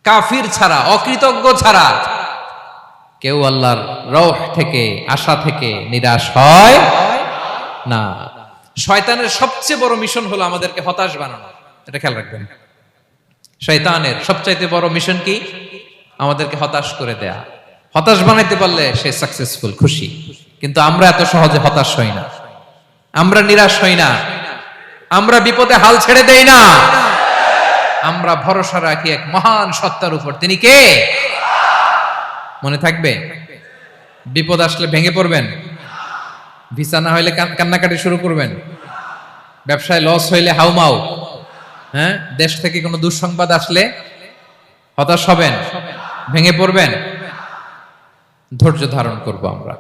কাফির ছাড়া, অকৃতজ্ঞ ছাড়া কেউ আল্লাহর রহ থেকে, আশা থেকে নিরাশ হয় না। শয়তানের সবচেয়ে বড় মিশন হলো আমাদেরকে হতাশ বানানো, এটা খেয়াল রাখবেন। শয়তানের সবচাইতে বড় মিশন কি? আমাদেরকে হতাশ করে দেয়া। হতাশ বানাইতে পারলে সে সাকসেসফুল, খুশি। কিন্তু আমরা এত সহজে হতাশ হই না, আমরা নিরাশ হই না, আমরা বিপদে হাল ছেড়ে দেই না। আমরা ভরসা রাখি এক মহান সত্তার উপর, তিনি কে? মনে থাকবে? বিপদ আসলে ভেঙে পড়বেন, ভিসা না হইলে কান্নাকাটি শুরু করবেন, ব্যবসায় লস হইলে হাউমাউ, হ্যাঁ, দেশ থেকে কোনো দুঃসংবাদ আসলে হতাশ হবেন, ভেঙে পড়বেন। ধৈর্য ধারণ করব আমরা।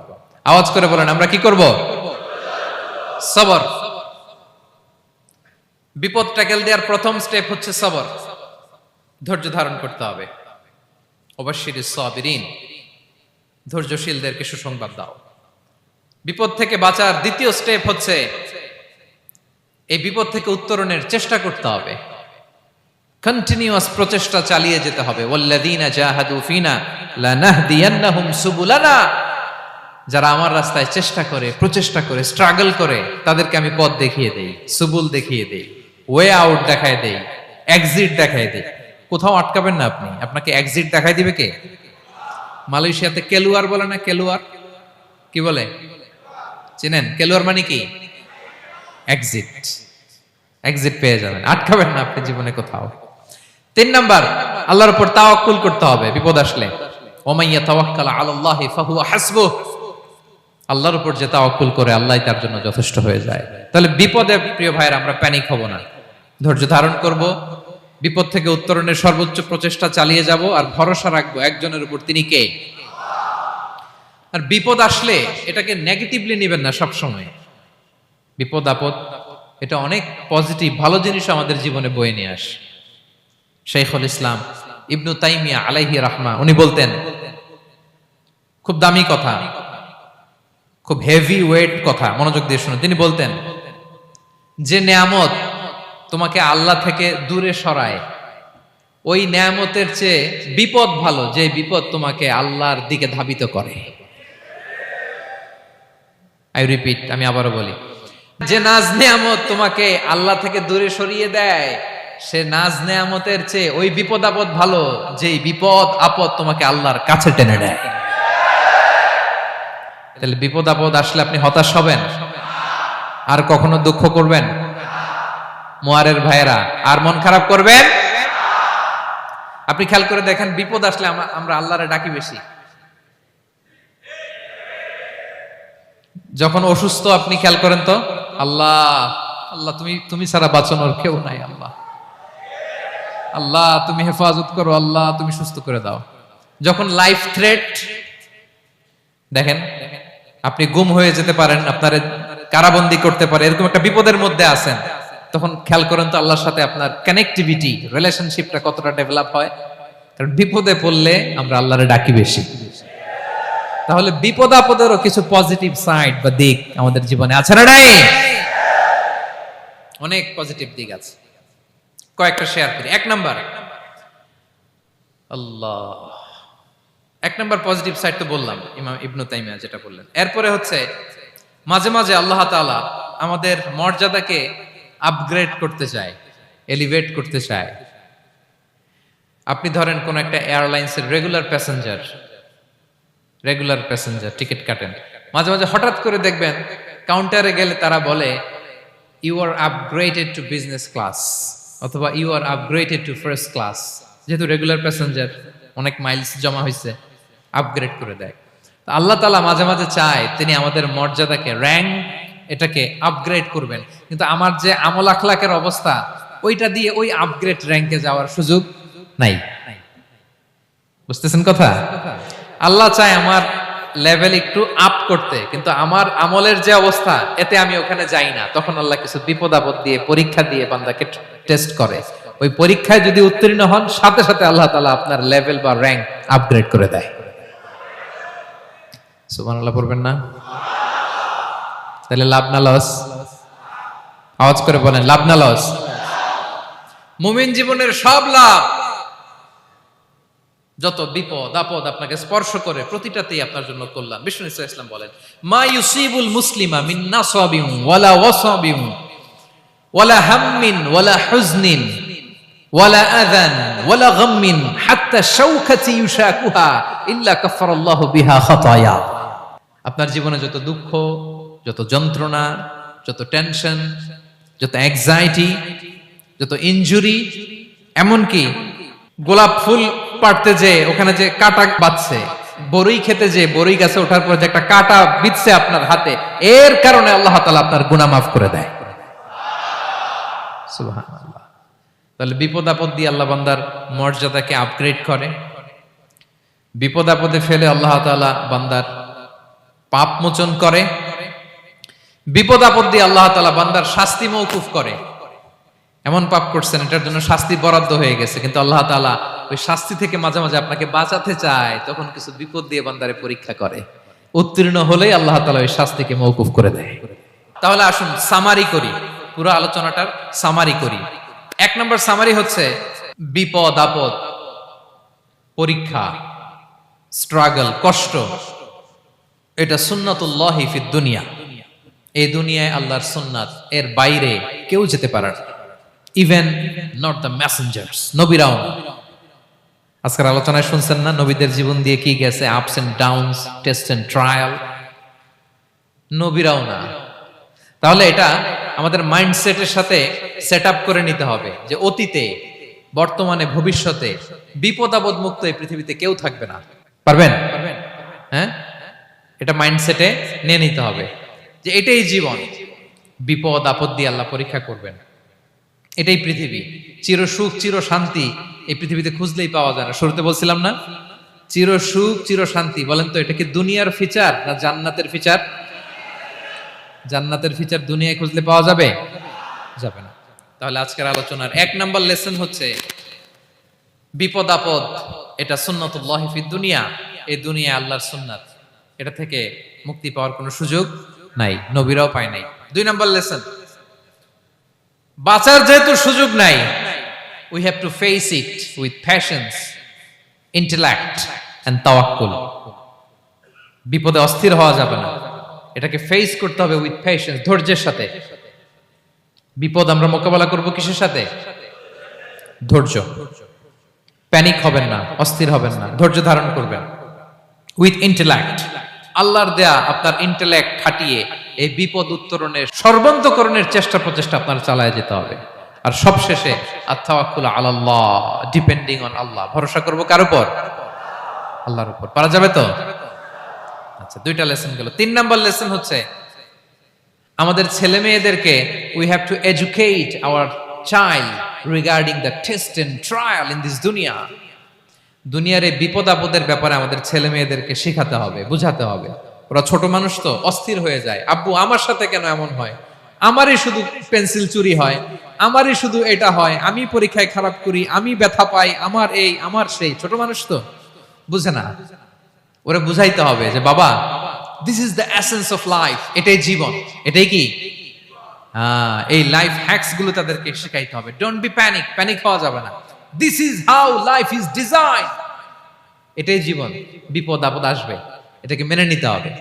আওয়াজ করে বলেন, আমরা কি করব? সবর। বিপদ ট্যাকেল দেওয়ার প্রথম স্টেপ হচ্ছে সবর, ধৈর্য ধারণ করতে হবে। অবশ্যই সাবিরিন, ধৈর্যশীলদেরকে সুসংবাদ দাও। বিপদ থেকে বাঁচার দ্বিতীয় স্টেপ হচ্ছে এই বিপদ থেকে উত্তরণের চেষ্টা করতে হবে। কন্টিনিউয়াস প্রচেষ্টা চালিয়ে যেতে হবে। ওয়াল্লাযীনা জাহাদু ফিনা লানাহদিয়ান্নাহুম সুবুলানা, যারা আমার রাস্তায় চেষ্টা করে, প্রচেষ্টা করে, স্ট্রাগল করে, তাদেরকে আমি পথ দেখিয়ে দেই, সুবুল দেখিয়ে দেই, ওয়ে আউট দেখায় দেই, এক্সিট দেখায় দেই। কোথাও আটকাবেন না আপনি, আপনাকে এক্সিট দেখাই দিবে কে? মালয়েশিয়াতে কেলুয়ার বলে না, কেলুয়ার কি বলে চেনেন? কেলুয়ার মানে কি? এক্সিট। এক্সিট পেয়ে যাবেন, আটকাবেন না আপনি জীবনে কোথাও। 3 নাম্বার, আল্লাহর উপর তাওয়াক্কুল করতে হবে বিপদ আসলে। ওমাইয়া তাওয়াক্কাল আলাল্লাহি ফাহুয়া হাসবুহ, আল্লাহর উপর যে তাওয়াক্কুল করে আল্লাহই তার জন্য যথেষ্ট হয়ে যায়। তাহলে বিপদে প্রিয় ভাইয়ের আমরা প্যানিক হব না, ধৈর্য ধারণ করব, বিপদ থেকে উত্তরণের সর্বোচ্চ প্রচেষ্টা চালিয়ে যাব, আর ভরসা রাখবো একজনের উপর, তিনি কে? আর বিপদ আসলে এটাকে নেগেটিভলি নেবেন না সব সময়। বিপদ আপদ এটা অনেক পজিটিভ ভালো জিনিস আমাদের জীবনে বয়ে নিয়ে আসে। শাইখুল ইসলাম ইবনু তাইমিয়া আলাইহি রাহমা উনি বলতেন, খুব দামি কথা, খুব হেভি ওয়েট কথা, মনোযোগ দিয়ে শুনুন। তিনি বলতেন, যে নেয়ামত তোমাকে আল্লাহ থেকে দূরে সরায়, ওই নেয়ামতের চেয়ে বিপদ ভালো, যে বিপদ তোমাকে আল্লাহর দিকে ধাবিত করে। আই রিপিট, আমি আবারও বলি, যে নাজ নেয়ামত তোমাকে আল্লাহ থেকে দূরে সরিয়ে দেয়, সে নাজ নেয়ামতের চেয়ে ওই বিপদ আপদ ভালো, যেই বিপদ আপদ তোমাকে আল্লাহর কাছে টেনে নেয়। তাহলে বিপদ আপদ আসলে আপনি হতাশ হবেন? আর কখনো দুঃখ করবেন? মুয়ারের ভাইয়েরা, আর মন খারাপ করবেন? আপনি খেয়াল করে দেখেন, বিপদ আসলে আমরা আল্লাহরে ডাকি বেশি। যখন অসুস্থ আপনি খেয়াল করেন তো, আল্লাহ আল্লাহ তুমি ছাড়া বাঁচানোর কেউ নাই, আল্লাহ আল্লাহ তুমি হেফাজত করো, আল্লাহ তুমি সুস্থ করে দাও। যখন লাইফ থ্রেট, দেখেন আপনি গুম হয়ে যেতে পারেন, আপনার কারাবন্দি করতে পারে, এরকম একটা বিপদের মধ্যে আছেন, তখন খেয়াল করেন তো আল্লাহর সাথে আপনার কানেক্টিভিটি, রিলেশনশিপটা কতটা ডেভেলপ হয়। কারণ বিপদে পড়লে আমরা আল্লাহরে ডাকি বেশি। তাহলে বিপদ আপদেরও কিছু পজিটিভ সাইড বা দিক আমাদের জীবনে আছে না নাই? অনেক পজিটিভ দিক আছে, কয়েকটা শেয়ার করি। 1 নাম্বার, আল্লাহ 1 নাম্বার পজিটিভ সাইড তো বললাম, ইমাম ইবনু তাইমিয়া যেটা বললেন। এরপরে হচ্ছে মাঝে মাঝে আল্লাহ তাআলা আমাদের মর্যাদাকে আপগ্রেড করতে চায়, এলিভেট করতে চায়। আপনি ধরেন কোন একটা এয়ারলাইন্সের রেগুলার প্যাসেঞ্জার টিকিট কাটেন, মাঝে মাঝে হঠাৎ করে দেখবেন কাউন্টারে গেলে তারা বলে, you are upgraded to business class, অথবা you are upgraded to first class. যেহেতু রেগুলার প্যাসেঞ্জার, অনেক মাইলস জমা হয়েছে, আপগ্রেড করে দেয়। আল্লাহ তাআলা মাঝে মাঝে চায় তিনি আমাদের মর্যাদাকে, র্যাঙ্ক, এটাকে আপগ্রেড করবেন। কিন্তু আমার যে আমল আখলাকের অবস্থা, ওইটা দিয়ে ওই আপগ্রেড র্যাঙ্কে যাওয়ার সুযোগ নাই। বুঝতেছেন কথা? আল্লাহ চায় আমার লেভেল একটু আপ করতে, কিন্তু আমার আমলের যে অবস্থা, এতে আমি ওখানে যাই না। তখন আল্লাহ কিছু বিপদ আপদ দিয়ে, পরীক্ষা দিয়ে বান্দাকে টেস্ট করে। ওই পরীক্ষায় যদি উত্তীর্ণ হন, সাথে সাথে আল্লাহ তাআলা আপনার লেভেল বা র্যাঙ্ক আপগ্রেড করে দেয়। সুবহানাল্লাহ পড়বেন না? তাহলে লাভ না লস? আওয়াজ করে বলেন, লাভ না লস? মুমিন জীবনের সব লাভ। যত বিপদ আপদ আপনাকে স্পর্শ করে, প্রতিটাতেই আপনার জন্য কল্যাণ। বিষ্ণু ইসলাম বলেন, মা ইউসিবুল মুসলিমা মিন নাসাবিন ওয়ালা ওয়াসাবিন ওয়ালা হাম্মিন ওয়ালা হুজনিন ওয়ালা আযান ওয়ালা গাম্মিন হাত্তা শাওকাতি ইউশাকুহা ইল্লা কাফারাল্লাহু বিহা খাতায়া। আপনার জীবনে যত দুঃখ, যত যন্ত্রণা, যত টেনশন, যত অ্যাংজাইটি, যত ইনজুরি, এমনকি গোলাপ ফুল পাড়তে যে ওখানে যে কাঁটা বাঁধছে, বড়ই খেতে যে বড়ই গাছে ওঠার পর যে একটা কাঁটা বিঁধছে আপনার হাতে, এর কারণে আল্লাহ তাআলা আপনার গুনাহ মাফ করে দেয়। সুবহানাল্লাহ। তাহলে বিপদ আপদ দিয়ে আল্লাহ বান্দার মর্যাদাকে আপগ্রেড করে। বিপদ আপদে ফেলে আল্লাহ তাআলা বান্দার পাপ মোচন করে। বিপদ আপদ দিয়ে আল্লাহ তাআলা বান্দার শাস্তি মওকুফ করে। এমন পাপ করছেন, এটার জন্য শাস্তি বরাদ্দ হয়ে গেছে, কিন্তু আল্লাহ তাআলা ওই শাস্তি থেকে মাঝে মাঝে আপনাকে বাঁচাতে চায়, তখন কিছু বিপদ দিয়ে বান্দারে পরীক্ষা করে। উত্তীর্ণ হলেই আল্লাহ তাআলা ওই শাস্তিকে মওকুফ করে দেয়। তাহলে আসুন সামারি করি, পুরো আলোচনাটার সামারি করি। 1 নম্বর সামারি হচ্ছে, বিপদ আপদ, পরীক্ষা, স্ট্রাগল, কষ্ট, এটা সুন্নাতুল্লাহি ফিদ দুনিয়া। এই দুনিয়ায় আল্লাহর সুন্নাত, এর বাইরে কেউ যেতে পারে না, ইভেন নট দ্য মেসেঞ্জার্স, নবীরাও না। আজকের আলোচনায় শুনছেন না নবীদের জীবন দিয়ে কি গেছে, ups and downs, test and trial, নবীরাও না। তাহলে এটা আমাদের মাইন্ডসেটের সাথে সেট আপ করে নিতে হবে যে অতীতে, বর্তমানে, ভবিষ্যতে বিপদ আপদ মুক্ত এই পৃথিবীতে কেউ থাকবে না। পারবেন? হ্যাঁ, এটা মাইন্ডসেটে নিয়ে নিতে হবে যে এটাই জীবন, বিপদ আপদ দিয়ে আল্লাহ পরীক্ষা করবেন। এটাই পৃথিবী। চির সুখ চির শান্তি এই পৃথিবীতে খুঁজলেই পাওয়া যায় না। শুরুতে বলছিলাম না, চির সুখ চির শান্তি। বলেন তো এটা কি দুনিয়ার ফিচার না জান্নাতের ফিচার? জান্নাতের ফিচার দুনিয়ায় খুঁজলে পাওয়া যাবে? যাবে না। তাহলে আজকের আলোচনার 1 নাম্বার লেসন হচ্ছে বিপদ আপদ এটা সুন্নাতুল্লাহি ফিদ দুনিয়া। এই দুনিয়া আল্লাহর সুন্নাত, এটা থেকে মুক্তি পাওয়ার কোনো সুযোগ নাই, নবীরাও পায় নাই। 2 নাম্বার লেসন, বাঁচার যেহেতু সুযোগ নাই, we have to face it with patience, intellect and tawakkul. বিপদে অস্থির হওয়া যাবে না, এটাকে ফেস করতে হবে উইথ পেশেন্স, ধৈর্যের সাথে। বিপদ আমরা মোকাবেলা করব কিসের সাথে? ধৈর্য। প্যানিক হবেন না, অস্থির হবেন না, ধৈর্য ধারণ করবেন উইথ ইন্টেলেক্ট। আল্লাহর দেয়া আপনার ইন্টেলেক্ট খাটিয়ে এই বিপদ উত্তরণের সর্বান্তকরণের চেষ্টা প্রচেষ্টা আপনার চালায় যেতে হবে। আর সবশেষে আত-তাওয়াক্কুল আলাল্লাহ, ডিপেন্ডিং অন আল্লাহ, ভরসা করব কার উপর? আল্লাহর উপর। পারা যাবে তো? আচ্ছা, 2টা লেসন গেল। 3 নাম্বার লেসন হচ্ছে আমাদের ছেলে মেয়েদেরকে we have to educate our child regarding the test and trial in this dunya. দুনিয়ার এই বিপদ আপদের ব্যাপারে আমাদের ছেলে মেয়েদেরকে শেখাতে হবে, বুঝাতে হবে। ওরা ছোট মানুষ তো অস্থির হয়ে যায়, আব্বু আমার সাথে কেন এমন হয়, আমারই শুধু পেন্সিল চুরি হয়, আমারই শুধু এটা হয়, আমি পরীক্ষায় খারাপ করি, আমি ব্যথা পাই, আমার এই আমার সেই। ছোট মানুষ তো বুঝে না। ওরা বুঝাইতে হবে যে বাবা, this is the essence of life, এটাই জীবন। এটাই কি? এই লাইফ হ্যাকস গুলো তাদেরকে শেখাইতে হবে। ডোন্ট বি প্যানিক, প্যানিক হওয়া যাবে না। This is how life is design, এটাই জীবন। বিপদ আপদ আসবে, এটাকে মেনে নিতে হবে,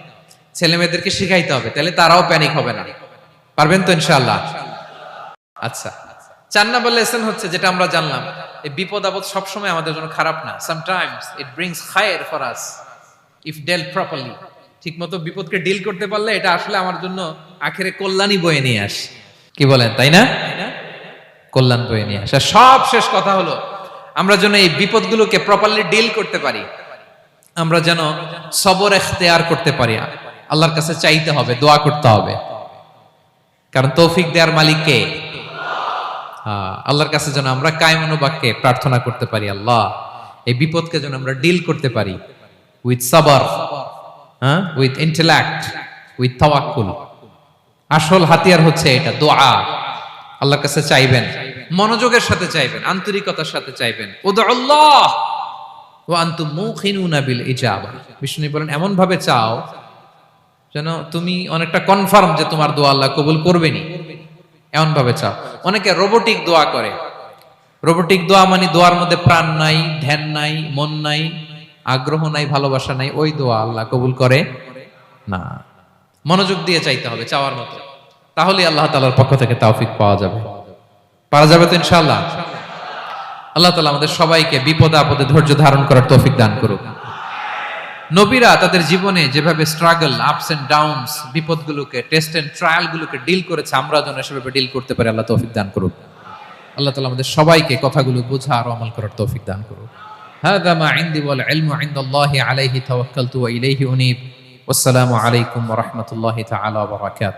ছেলে মেয়েদেরকে শিখাইতে হবে, তাহলে তারাও প্যানিক হবে না। পারবেন তো ইনশাআল্লাহ? আচ্ছা, 4 নাম্বার লেসন হচ্ছে যেটা আমরা জানলাম, এই বিপদ আপদ সবসময় আমাদের জন্য খারাপ না। সামটাইমস ইট ব্রিংস খায়ের for us if dealt properly. ঠিকমতো বিপদকে ডিল করতে পারলে এটা আসলে আমার জন্য আখেরে কল্যাণই বয়ে নিয়ে আসে। কি বলেন, তাই না? কল্যাণ বয়ে নিয়ে আসে। সব শেষ কথা হলো আমরা যেন এই বিপদগুলোকে প্রপারলি ডিল করতে পারি, আমরা যেন সবর ইখতিয়ার করতে পারি। আল্লাহর কাছে চাইতে হবে, দোয়া করতে হবে, কারণ তৌফিক দেওয়ার মালিক কে? আল্লাহর কাছে যেন আমরা কায়মনোবাক্যে প্রার্থনা করতে পারি, আল্লাহ এই বিপদকে যেন আমরা ডিল করতে পারি উইথ সাবর, উইথ ইন্টেলেক্ট, উইথ তাওয়াক্কুল। আসল হাতিয়ার হচ্ছে এটা, দোয়া। আল্লাহর কাছে চাইবেন, মনোযোগের সাথে চাইবেন, আন্তরিকতার সাথে চাইবেন। উদউল্লাহ ওয়া আনতুম মুখিনুনা বিল ইজাবা। বিষ্ণু বলেন এমন ভাবে চাও যেন তুমি অনেকটা কনফার্ম যে তোমার দোয়া আল্লাহ কবুল করবেনই, এমন ভাবে চাও। অনেকে রোবোটিক দোয়া করে। রোবোটিক দোয়া মানে দোয়ার মধ্যে প্রাণ নাই, ধ্যান নাই, মন নাই, আগ্রহ নাই, ভালোবাসা নাই। ওই দোয়া আল্লাহ কবুল করে না। মনোযোগ দিয়ে চাইতে হবে চাওয়ার মতো, তাহলে আল্লাহ তাআলার পক্ষ থেকে তৌফিক পাওয়া যাবে। পারা যাবে তো ইনশাআল্লাহ? আল্লাহ তাআলা আমাদের সবাইকে বিপদে আপদে ধৈর্য ধারণ করার তৌফিক দান করুক। নবীরা তাদের জীবনে যেভাবে স্ট্রাগল, আপস এন্ড ডাউনস, বিপদগুলোকে, টেস্ট এন্ড ট্রায়াল গুলোকে ডিল করেছে, আমরা যেন সেভাবে ডিল করতে পারি। আল্লাহ তৌফিক দান করুক। আল্লাহ তাআলা আমাদের সবাইকে কথাগুলো বোঝা আর আমল করার তৌফিক দান করুক। হাযা মা ইনদি ওয়াল ইলমু ইনদাল্লাহি আলাইহি তাওয়াক্কালতু ওয়া ইলাইহি উনীব। ওয়াসসালামু আলাইকুম ওয়া রাহমাতুল্লাহি তাআলা ওয়া বারাকাতুহু।